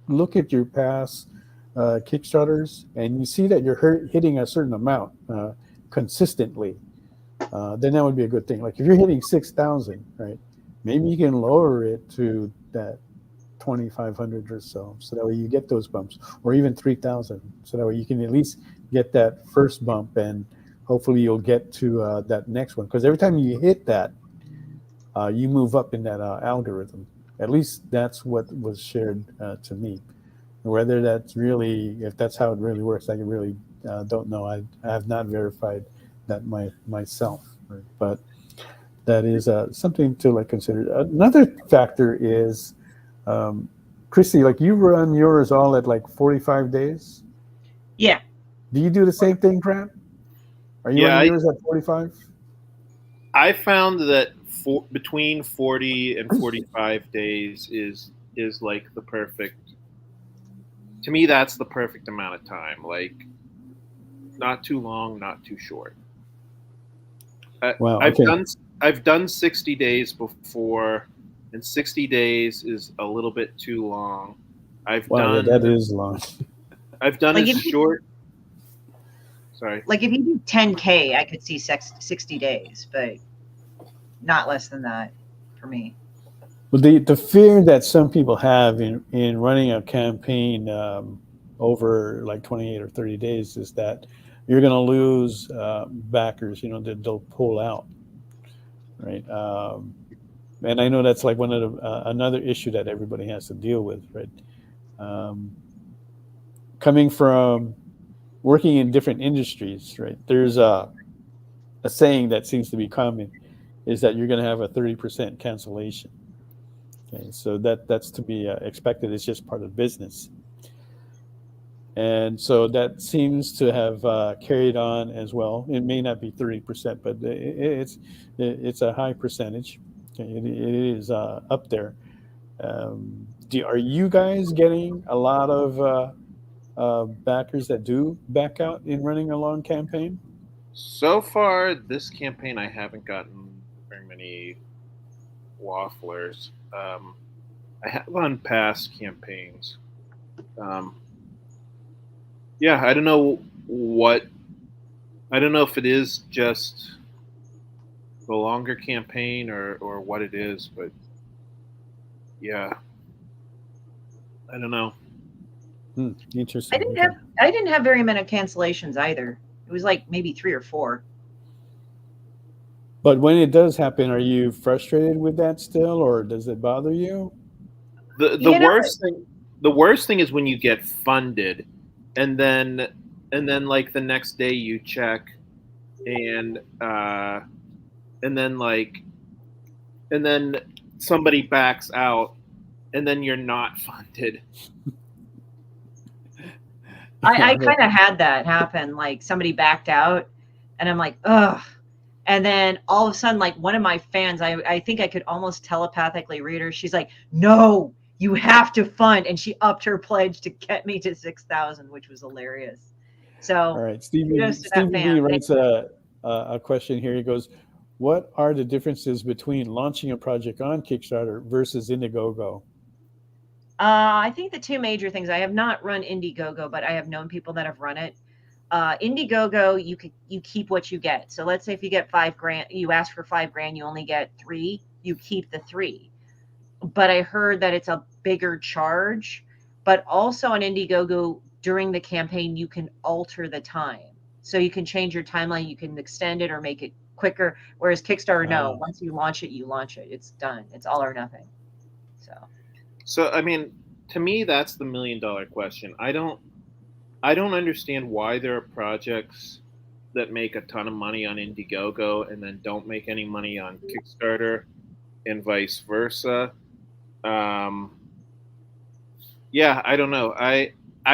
look at your past Kickstarters and you see that you're hitting a certain amount consistently. Then that would be a good thing. Like if you're hitting 6,000, right? Maybe you can lower it to that 2,500 or so that way you get those bumps, or even 3,000, so that way you can at least get that first bump, and hopefully you'll get to that next one, because every time you hit that, you move up in that algorithm. At least that's what was shared to me. Whether that's really, if that's how it really works, I really don't know. I have not verified that myself, right? But that is something to like consider. Another factor is, Christie, like you run yours all at like 45 days. Yeah. Do you do the same thing, Grant? Are you running yours at 45? I found that between 40 and 45 days is like the perfect. To me, that's the perfect amount of time. Like, not too long, not too short. Wow. Okay. I've done 60 days before, and 60 days is a little bit too long. I've Wow, done that is long. I've done Like a if you- short. Sorry. Like if you do 10K, I could see 60 days, but not less than that for me. Well, the fear that some people have in running a campaign over like 28 or 30 days is that you're going to lose backers, that they'll pull out, right? And I know that's like one of another issue that everybody has to deal with, right? Coming from working in different industries, right? There's a saying that seems to be common is that you're going to have a 30% cancellation. Okay, so that's to be expected. It's just part of business, and so that seems to have carried on as well. It may not be 30%, but it's a high percentage. Okay, it is up there. Are you guys getting a lot of backers that do back out in running a long campaign? So far, this campaign, I haven't gotten very many wafflers. I have on past campaigns. Yeah, I don't know if it is just the longer campaign or what it is, but yeah, I don't know. Interesting. I didn't have very many cancellations either. It was like maybe 3 or 4. But when it does happen, are you frustrated with that still, or does it bother you? The worst thing is when you get funded, and then like the next day you check, and then somebody backs out, and then you're not funded. I kind of had that happen. Like somebody backed out, and I'm like, ugh. And then all of a sudden, like one of my fans, I think I could almost telepathically read her. She's like, no, you have to fund. And she upped her pledge to get me to 6,000, which was hilarious. So, all right, Stevie B writes a question here. He goes, what are the differences between launching a project on Kickstarter versus Indiegogo? I think the two major things, I have not run Indiegogo, but I have known people that have run it. Indiegogo, you keep what you get. So let's say if you get $5,000, you ask for $5,000, you only get 3, you keep the 3. But I heard that it's a bigger charge. But also on Indiegogo, during the campaign, you can alter the time. So you can change your timeline, you can extend it or make it quicker. Whereas Kickstarter, no, once you launch it, it's done. It's all or nothing. So I mean, to me, that's the $1 million question. I don't understand why there are projects that make a ton of money on Indiegogo and then don't make any money on Kickstarter, and vice versa. Yeah, I don't know. I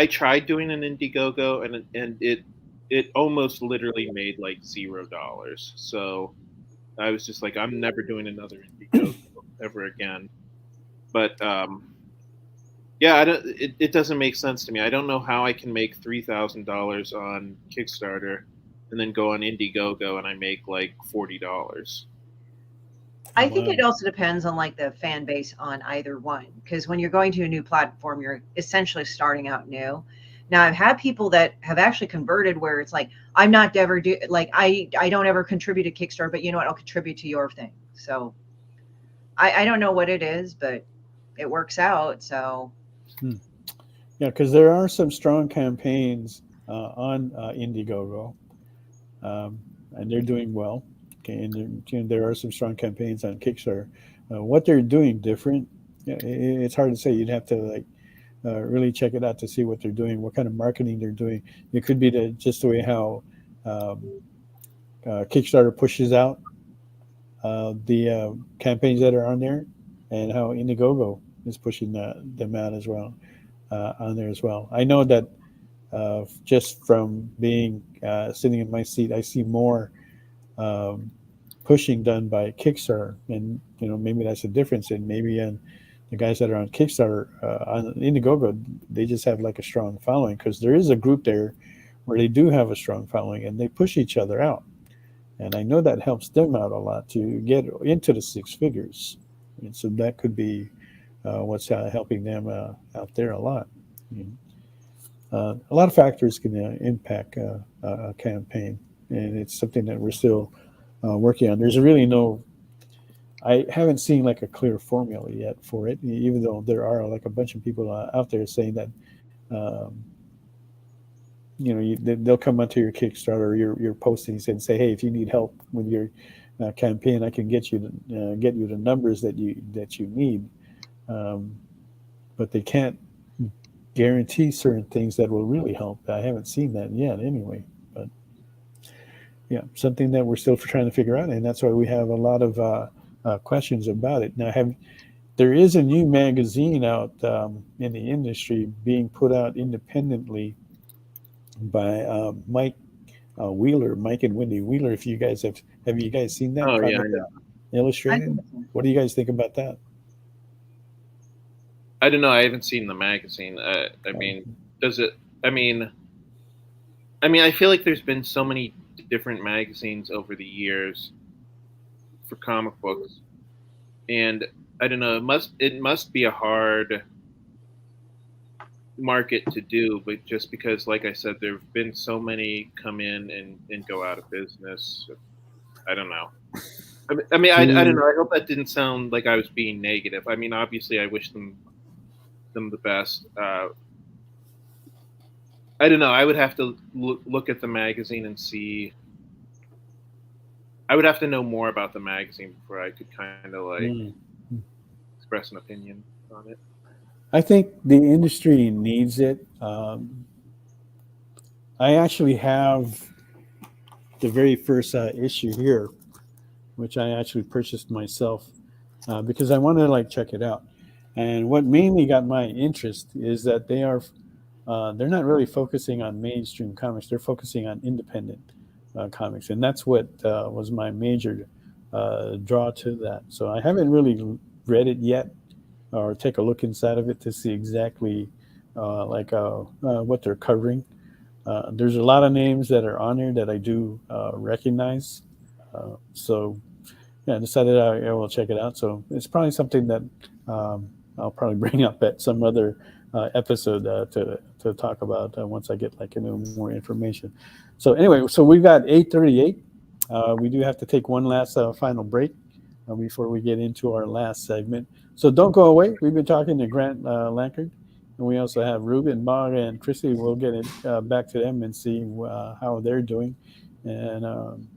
tried doing an Indiegogo and it almost literally made like $0. So I was just like, I'm never doing another Indiegogo ever again. But yeah, it doesn't make sense to me. I don't know how I can make $3,000 on Kickstarter and then go on Indiegogo and I make like $40. I think it also depends on like the fan base on either one, because when you're going to a new platform, you're essentially starting out new. Now, I've had people that have actually converted where it's like, I'm not ever I don't ever contribute to Kickstarter, but you know what? I'll contribute to your thing. So I don't know what it is, but it works out. So. Yeah, because there are some strong campaigns on Indiegogo, and they're doing well. Okay, and there are some strong campaigns on Kickstarter. What they're doing different, it's hard to say. You'd have to really check it out to see what they're doing, what kind of marketing they're doing. It could be just the way how Kickstarter pushes out the campaigns that are on there, and how Indiegogo is pushing them out as well. On there as well. I know that just from being sitting in my seat, I see more pushing done by Kickstarter, and maybe that's a difference. And maybe the guys that are on Kickstarter on Indiegogo, they just have like a strong following, because there is a group there where they do have a strong following and they push each other out, and I know that helps them out a lot to get into the 6 figures. And so that could be what's helping them out there a lot. A lot of factors can impact a campaign, and it's something that we're still working on. There's really I haven't seen like a clear formula yet for it, even though there are like a bunch of people out there saying that, they'll come onto your Kickstarter or your postings and say, hey, if you need help with your campaign, I can get you the numbers that you need, but they can't guarantee certain things that will really help. I haven't seen that yet anyway, but yeah, something that we're still trying to figure out, and that's why we have a lot of questions about it. Now, there is a new magazine out in the industry being put out independently by Mike and Wendy Wheeler. If you guys have you guys seen that? Oh yeah, Illustrated. What do you guys think about that? I don't know. I haven't seen the magazine. I mean, does it? I mean, I feel like there's been so many different magazines over the years for comic books, and I don't know. It must be a hard market to do, but just because, like I said, there have been so many come in and go out of business. I don't know. I mean, I don't know. I hope that didn't sound like I was being negative. I mean, obviously, I wish them the best. I don't know. I would have to look at the magazine and see. I would have to know more about the magazine before I could kind of like express an opinion on it. I think the industry needs it. I actually have the very first issue here, which I actually purchased myself because I wanted to like check it out. And what mainly got my interest is that they're not really focusing on mainstream comics. They're focusing on independent comics, and that's what was my major draw to that. So I haven't really read it yet, or take a look inside of it to see exactly what they're covering. There's a lot of names that are on there that I do recognize. So yeah, I decided I will check it out. So it's probably something that I'll probably bring up at some other episode to talk about once I get more information. So anyway, so we've got 8:38. We do have to take one last final break before we get into our last segment. So don't go away. We've been talking to Grant Lankard, and we also have Ruben, Mog, and Christie. We'll get it back to them and see how they're doing, and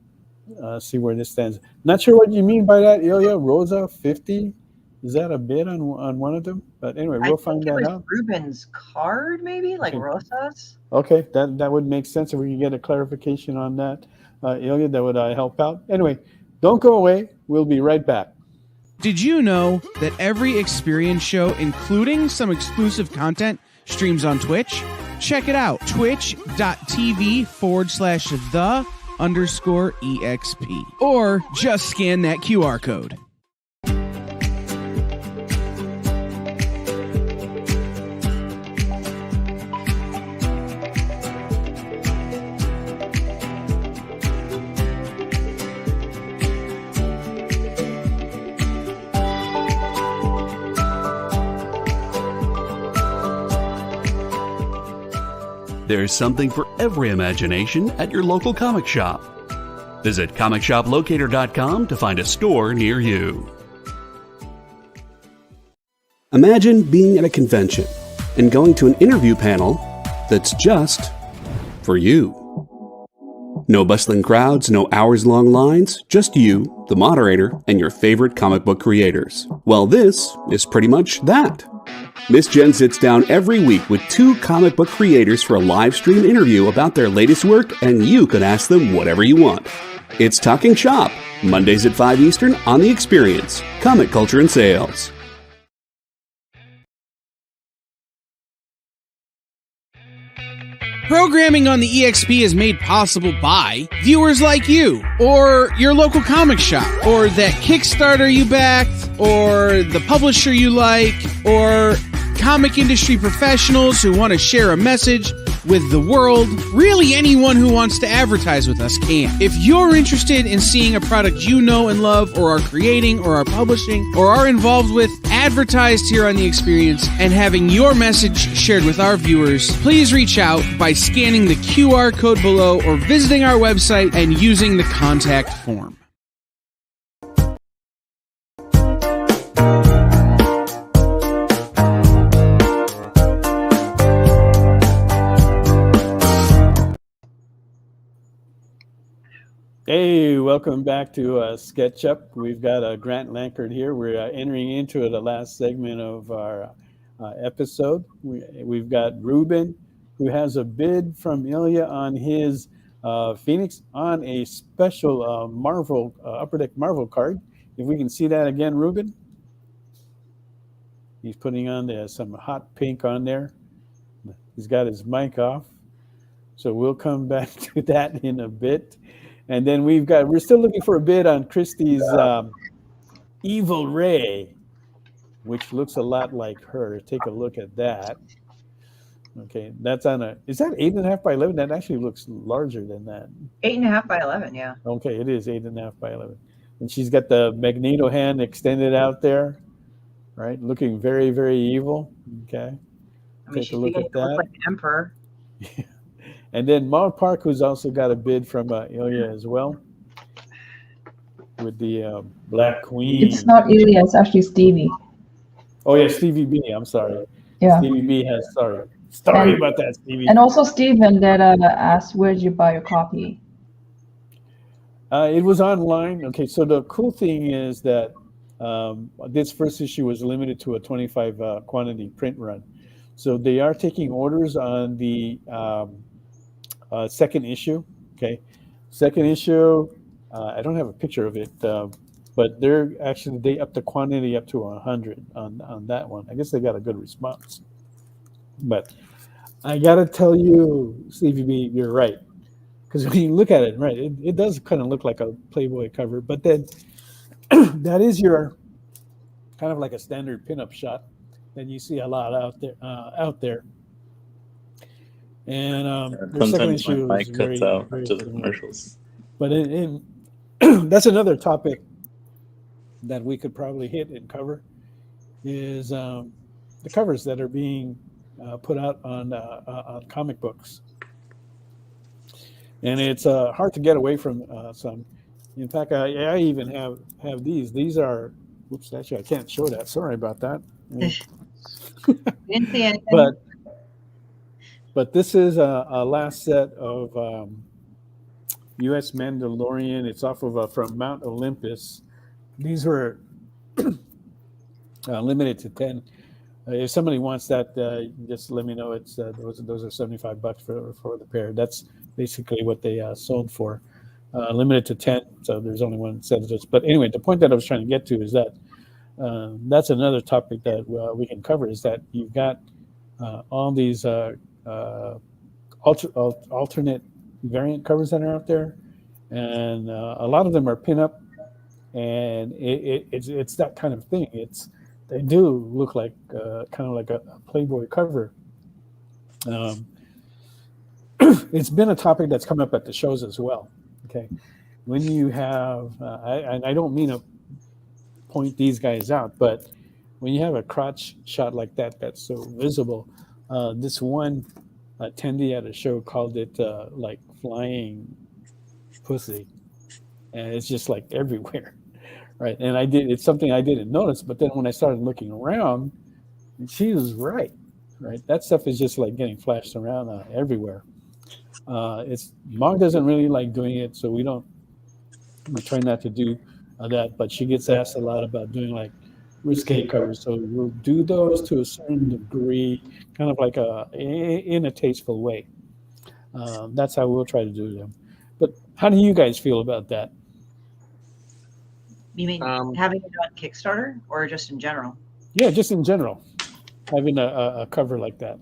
see where this stands. Not sure what you mean by that, Ilya. Rosa 50. Is that a bid on one of them? But anyway, we'll find that out. Ruben's card, maybe like Rosas. Okay, that would make sense if we can get a clarification on that, Ilya. That would help out. Anyway, don't go away. We'll be right back. Did you know that every experience show, including some exclusive content, streams on Twitch? Check it out, twitch.tv/the_EXP. Or just scan that QR code. There's something for every imagination at your local comic shop. Visit comicshoplocator.com to find a store near you. Imagine being at a convention and going to an interview panel that's just for you. No bustling crowds, no hours-long lines, just you, the moderator, and your favorite comic book creators. Well, this is pretty much that. Miss Jen sits down every week with 2 comic book creators for a live stream interview about their latest work, and you can ask them whatever you want. It's Talking Shop, Mondays at 5 Eastern on The Experience, Comic Culture and Sales. Programming on the EXP is made possible by viewers like you, or your local comic shop, or that Kickstarter you backed, or the publisher you like, or comic industry professionals who want to share a message with the world. Really, anyone who wants to advertise with us can. If you're interested in seeing a product you know and love, or are creating, or are publishing, or are involved with advertised here on The Experience and having your message shared with our viewers, please reach out by scanning the QR code below or visiting our website and using the contact form. Hey, welcome back to SketchUp. We've got Grant Lankard here. We're entering into the last segment of our episode. We've got Ruben, who has a bid from Ilya on his Phoenix on a special Marvel Upper Deck Marvel card. If we can see that again, Ruben. He's putting on some hot pink on there. He's got his mic off. So we'll come back to that in a bit. And then we're still looking for a bid on Christie's Evil Ray, which looks a lot like her. Take a look at that. Okay, that's is that 8.5 by 11? That actually looks larger than that. 8.5 by 11, yeah. Okay, it is 8.5 by 11. And she's got the Magneto hand extended out there, right? Looking very, very evil. Okay. I mean, Take a look at that. Look like an emperor. And then Maud Park, who's also got a bid from Ilya as well, with the Black Queen. It's not Ilya, it's actually Stevie. Oh yeah, Stevie B. I'm sorry. Yeah. Stevie B has sorry about that, Stevie. And also Steven that asked, where did you buy your copy? It was online. Okay, so the cool thing is that this first issue was limited to a 25 quantity print run. So they are taking orders on the second issue. Okay, second issue. I don't have a picture of it, but they upped the quantity up to 100 on that one. I guess they got a good response. But I gotta tell you, Stevie B, you're right, because when you look at it, right, it does kind of look like a Playboy cover. But then that is your kind of like a standard pinup shot that you see a lot out there. And the second issue my is mic very, cuts out very to the similar. commercials. But that's another topic that we could probably hit and cover is the covers that are being put out on comic books. And it's hard to get away from some. In fact, I even have these. These are, oops, actually I can't show that. Sorry about that. Didn't see anything. But this is a last set of U.S. Mandalorian. It's off of from Mount Olympus. These were limited to 10. If somebody wants that, just let me know. It's those are $75 for the pair. That's basically what they sold for. Limited to 10, so there's only one set of those. But anyway, the point that I was trying to get to is that that's another topic that we can cover, is that you've got all these alternate variant covers that are out there, and a lot of them are pinup, and it's that kind of thing. They do look like kind of like a Playboy cover. It's been a topic that's come up at the shows as well. Okay, when you have, I don't mean to point these guys out, but when you have a crotch shot like that that's so visible, this one attendee at a show called it like flying pussy, and it's just like everywhere, right? And it's something I didn't notice, but then when I started looking around, she was right? That stuff is just like getting flashed around everywhere. Mog doesn't really like doing it, so we try not to do that, but she gets asked a lot about doing like risque covers, so we'll do those to a certain degree, kind of like in a tasteful way. That's how we'll try to do them. But how do you guys feel about that? You mean having it on Kickstarter or just in general? Yeah, just in general, having a cover like that.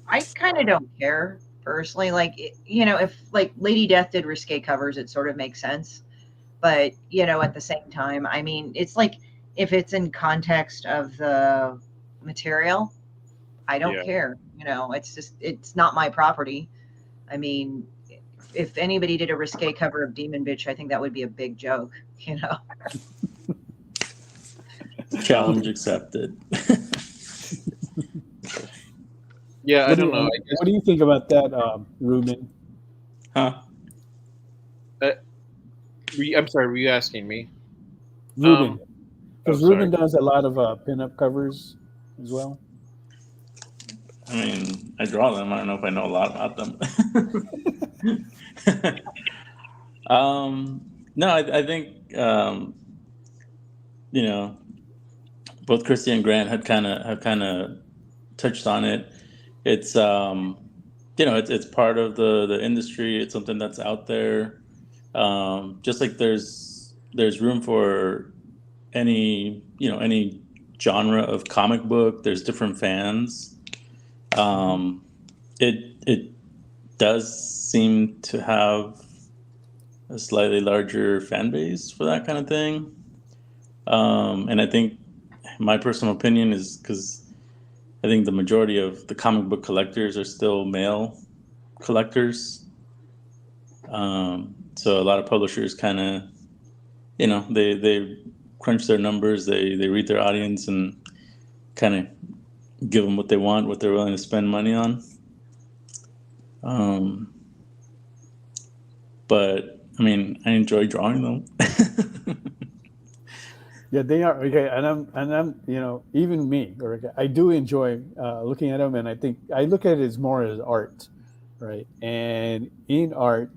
I kind of don't care personally. Like, if like Lady Death did risque covers, it sort of makes sense. But, at the same time, I mean, it's like, if it's in context of the material, I don't care. It's not my property. I mean, if anybody did a risque cover of Demon Bitch, I think that would be a big joke, Challenge accepted. Yeah, I don't know. I guess, What do you think about that, Ruben? Huh? I'm sorry. Were you asking me? Ruben, because sorry. Ruben does a lot of pinup covers as well. I mean, I draw them. I don't know if I know a lot about them. No, I think both Christie and Grant have kind of touched on it. It's it's part of the industry. It's something that's out there. Just like there's room for any genre of comic book. There's different fans. It does seem to have a slightly larger fan base for that kind of thing. And I think my personal opinion is because I think the majority of the comic book collectors are still male collectors. So a lot of publishers kind of, they crunch their numbers, they read their audience and kind of give them what they want, what they're willing to spend money on. But I mean, I enjoy drawing them. Yeah, they are okay, and I'm even me. Okay, I do enjoy looking at them, and I think I look at it as more as art, right? And in art,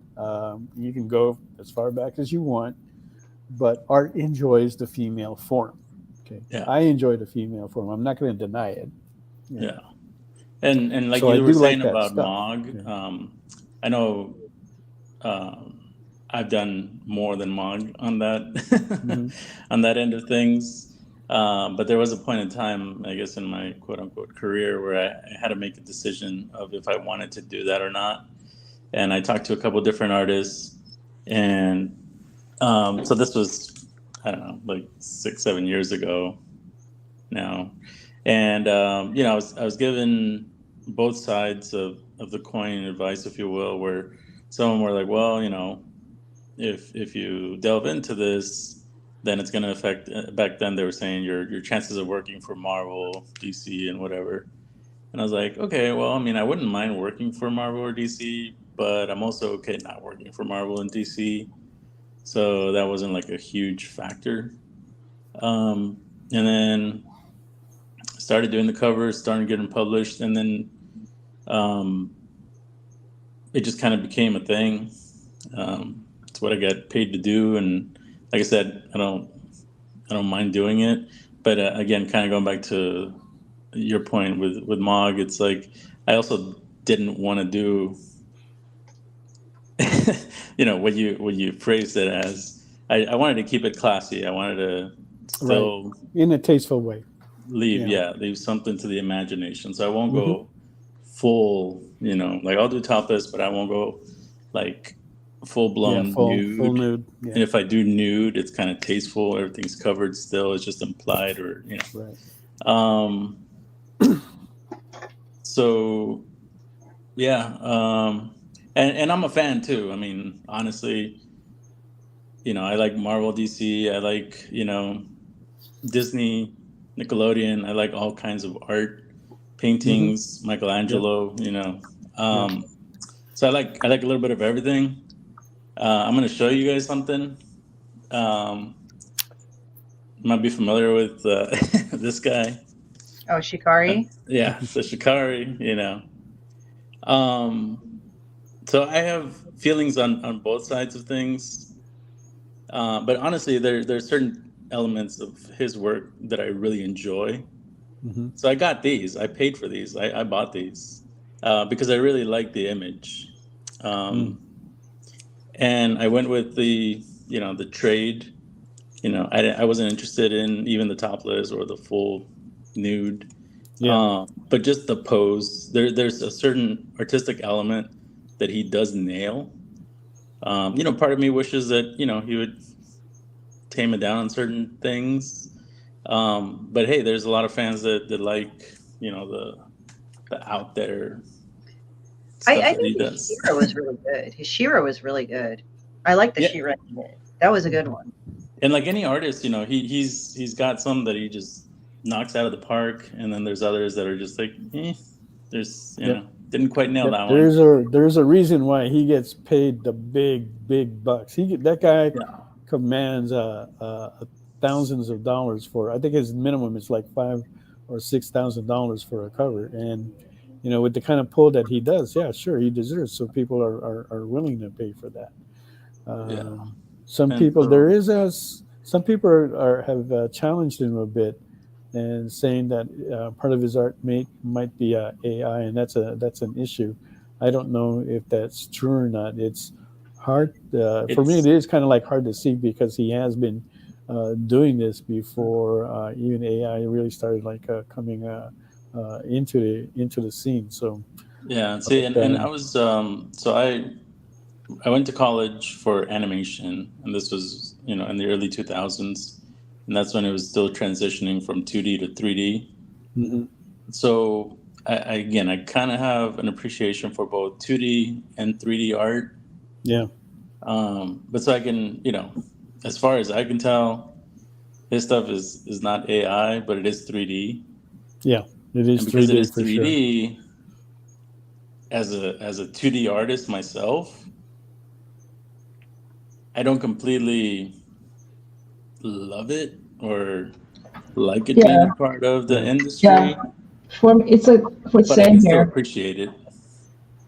you can go as far back as you want, but art enjoys the female form. Okay, Yeah. I enjoy the female form. I'm not going to deny it. Yeah. And like So you I were do like saying that about stuff. Mog, Yeah. I know I've done more than Mog on that on that end of things. But there was a point in time, I guess, in my quote unquote career where I had to make a decision of if I wanted to do that or not. And I talked to a couple different artists, and so this was, I don't know, like 6-7 years ago now. And I was given both sides of the coin advice, if you will, where some were like, well, if you delve into this, then it's going to affect. Back then, they were saying your chances of working for Marvel, DC, and whatever. And I was like, okay, well, I mean, I wouldn't mind working for Marvel or DC, but I'm also okay not working for Marvel and DC. So that wasn't like a huge factor. And then started doing the covers, started getting published, and then it just kind of became a thing. It's what I got paid to do, and like I said, I don't mind doing it. But again, kind of going back to your point with Mog, it's like I also didn't want to do, what you phrased it as. I wanted to keep it classy. I wanted to still in a tasteful way. leave something to the imagination. So I won't go full, like I'll do topless, but I won't go like full blown nude. Full nude. Yeah. And if I do nude, it's kind of tasteful. Everything's covered still. It's just implied, or Right. So yeah, and I'm a fan too. I mean, honestly, I like Marvel, DC. I like Disney, Nickelodeon. I like all kinds of art, paintings, Michelangelo. So I like a little bit of everything. I'm going to show you guys something. You might be familiar with this guy. Oh, Shikari. Yeah, so Shikari. So I have feelings on both sides of things, but honestly, there's certain elements of his work that I really enjoy. So I got these. I paid for these. I bought these because I really like the image. And I went with the trade. I wasn't interested in even the topless or the full nude. But just the pose. There's a certain artistic element that he does nail. Part of me wishes that he would tame it down on certain things. But hey, there's a lot of fans that like the out there. I think his She-Ra was really good. His She-Ra was really good. I like the She-Ra. That was a good one. And like any artist, he's got some that he just knocks out of the park, and then there's others that are just like, there's didn't quite nail that one. There's a reason why he gets paid the big bucks. That guy commands thousands of dollars for. I think his minimum is like $5,000 or $6,000 for a cover, and with the kind of pull that he does, yeah, sure, he deserves. So people are willing to pay for that. Some people have challenged him a bit and saying that part of his art might be AI, and that's an issue. I don't know if that's true or not. It's hard for me. It is kind of like hard to see because he has been doing this before even AI really started coming into the scene. So see, and I was I went to college for animation, and this was in the early 2000s, and that's when it was still transitioning from 2D to 3D. Mm-hmm. So I kind of have an appreciation for both 2D and 3D art. Yeah. But so I can, as far as I can tell, his stuff is not AI, but it is 3D. Yeah, it is. And because 3D it is for 3D, sure. as a 2D artist myself, I don't completely love it or like it being a part of the industry. Yeah. For me, it's like but same I can still here. appreciate it.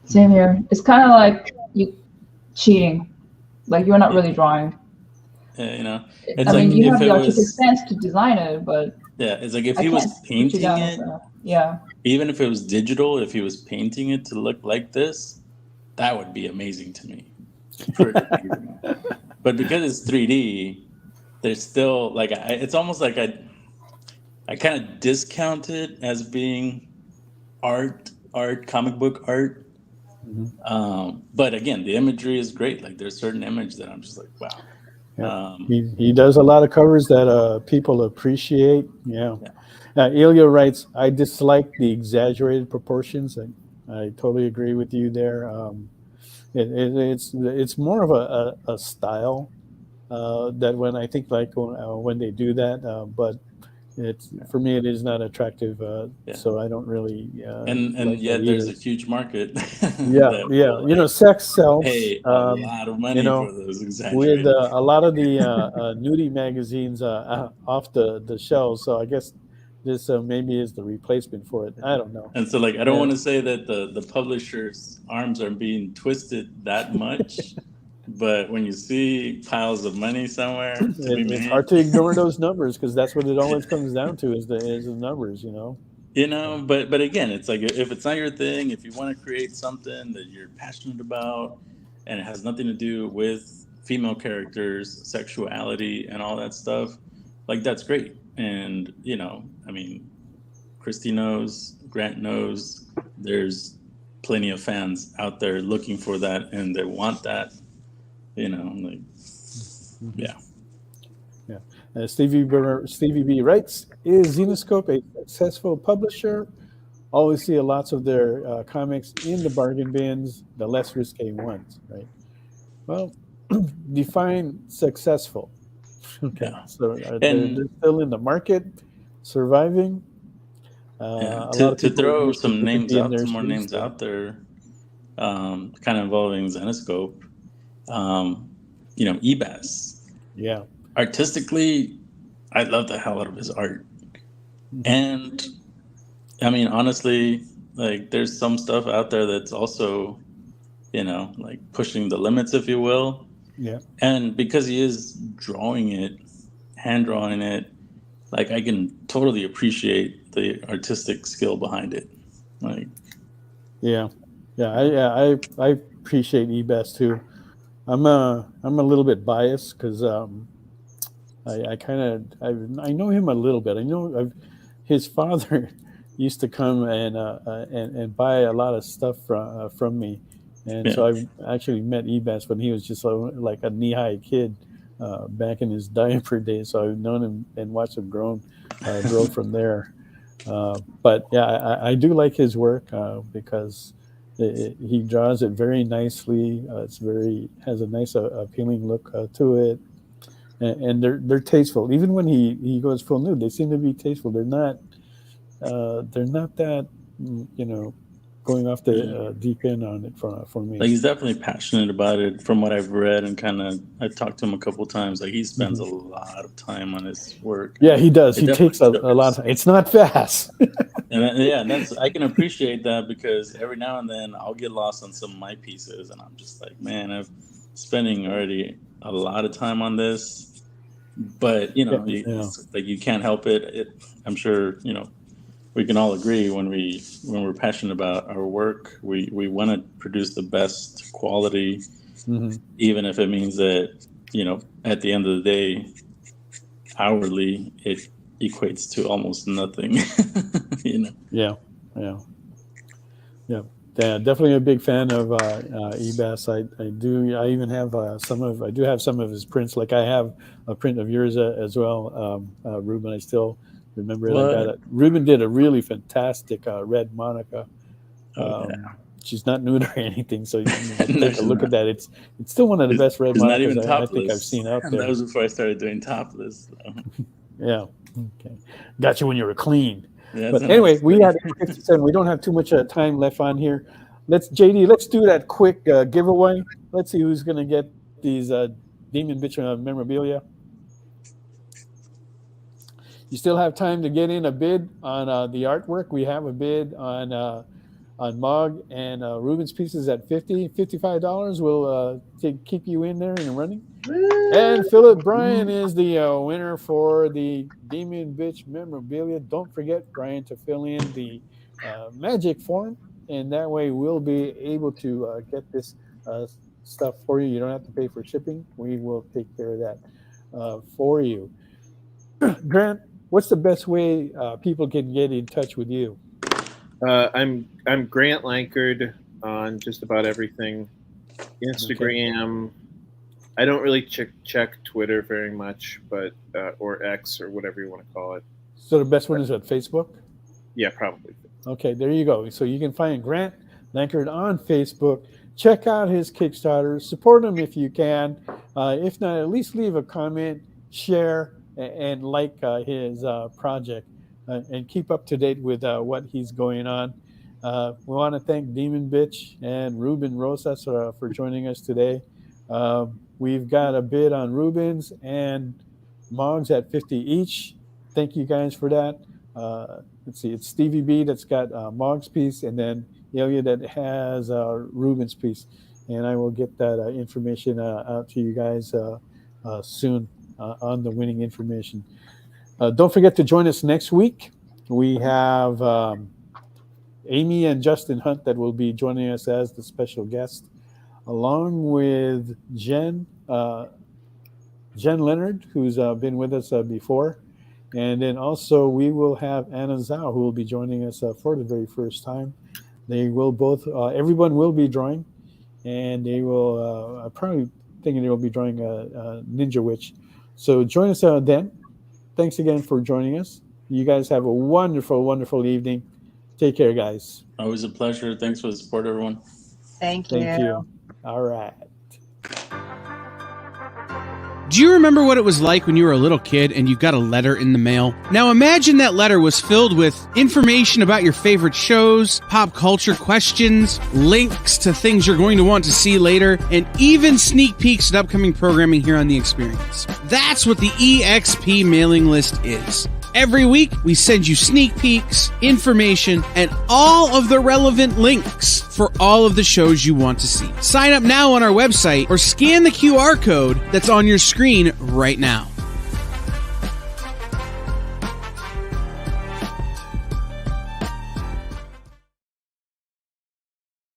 Same here. It's kind of like you cheating, like you're not really drawing. It's I like mean, you if have it the artistic was, sense to design it, but it's like if I he was can't put you painting down it, as a- yeah. even if it was digital, if he was painting it to look like this, that would be amazing to me. But because it's 3D, there's still like it's almost like I kind of discount it as being art, comic book art. Mm-hmm. But again, the imagery is great. Like there's certain image that I'm just like, wow. Yeah. He does a lot of covers that people appreciate. Yeah. Ilya writes, I dislike the exaggerated proportions. I totally agree with you there. It's more of a style that when I think when they do that, but for me it is not attractive. So I don't really. And like yet that there's a either. huge market. Yeah. Sex sells. Pay a lot of money for those exaggerated. With a lot of the nudie magazines off the shelves. So I guess this maybe is the replacement for it. I don't know. And so I don't want to say that the publisher's arms are being twisted that much, but when you see piles of money somewhere it's hard to ignore those numbers because that's what it always comes down to is the numbers, But again, it's like if it's not your thing, if you want to create something that you're passionate about and it has nothing to do with female characters, sexuality, and all that stuff, that's great. And I mean, Christie knows, Grant knows, there's plenty of fans out there looking for that and they want that. Stevie B writes, is Xenoscope a successful publisher? Always see lots of their comics in the bargain bins, the less risque ones, right? Well, define successful. Okay, so they're still in the market, surviving. To throw some names out, some more names out there, kind of involving Xenoscope. Ebas. Yeah. Artistically, I love the hell out of his art. And I mean, honestly, there's some stuff out there that's also, pushing the limits, if you will. Yeah. And because he is drawing it, hand drawing it, I can totally appreciate the artistic skill behind it. I appreciate Ebas too. I'm a little bit biased because I know him a little bit. I know his father used to come and buy a lot of stuff from me, and so I've actually met Ebas when he was just like a knee-high kid back in his diaper days. So I've known him and watched him grow from there. But yeah, I do like his work because he draws it very nicely. Has a nice appealing look to it. and they're tasteful. Even when he goes full nude, they seem to be tasteful. They're not that, going off the deep end on it for me. Like, he's definitely passionate about it from what I've read, and I've talked to him a couple of times. Like, he spends a lot of time on his work. Yeah, he does. He takes a lot of time. It's not fast. And I can appreciate that, because every now and then I'll get lost on some of my pieces, and I'm just like, man, I'm spending already a lot of time on this. But like, you can't help it. I'm sure we can all agree when we're passionate about our work, we want to produce the best quality, even if it means that at the end of the day, hourly, it equates to almost nothing. Yeah. Definitely a big fan of Ebass. I even have some of his prints. Like, I have a print of yours as well, Ruben. I still remember it. Ruben did a really fantastic red Monica. She's not nude or anything, so you can take a look at that. It's still one of the best red Monicas I think I've seen out there. That was before I started doing topless. So. Yeah. Okay. Got you when you were clean. Yeah, but anyway, we had 57. We don't have too much time left on here. Let's do that quick giveaway. Let's see who's going to get these Demon Bitch memorabilia. You still have time to get in a bid on the artwork. We have a bid on Mog and Ruben's pieces at $55. We'll keep you in there and running. And Philip Bryan is the winner for the Demon Bitch memorabilia. Don't forget, Brian, to fill in the magic form, and that way we'll be able to get this stuff for you. You don't have to pay for shipping. We will take care of that for you. Grant, what's the best way people can get in touch with you? I'm Grant Lankard on just about everything. Instagram. Okay. I don't really check Twitter very much, but or X or whatever you want to call it. So the best one is at Facebook? Yeah, probably. Okay, there you go. So you can find Grant Lankard on Facebook. Check out his Kickstarter. Support him if you can. If not, at least leave a comment, share, and like his project. And keep up to date with what he's going on. We want to thank Demon Bitch and Ruben Rosas for joining us today. We've got a bid on Ruben's and Mog's at $50 each. Thank you guys for that. Let's see, it's Stevie B that's got Mog's piece, and then Ilya that has Ruben's piece. And I will get that information out to you guys soon on the winning information. Don't forget to join us next week. We have Amy and Justin Hunt that will be joining us as the special guest, along with Jen Leonard, who's been with us before. And then also we will have Anna Zhao, who will be joining us for the very first time. They will both, everyone will be drawing, and they will, probably thinking they will be drawing Ninja Witch. So join us then. Thanks again for joining us. You guys have a wonderful, wonderful evening. Take care, guys. Always a pleasure. Thanks for the support, everyone. Thank you. All right. Do you remember what it was like when you were a little kid and you got a letter in the mail? Now imagine that letter was filled with information about your favorite shows, pop culture questions, links to things you're going to want to see later, and even sneak peeks at upcoming programming here on The Experience. That's what the EXP mailing list is. Every week, we send you sneak peeks, information, and all of the relevant links for all of the shows you want to see. Sign up now on our website or scan the QR code that's on your screen right now.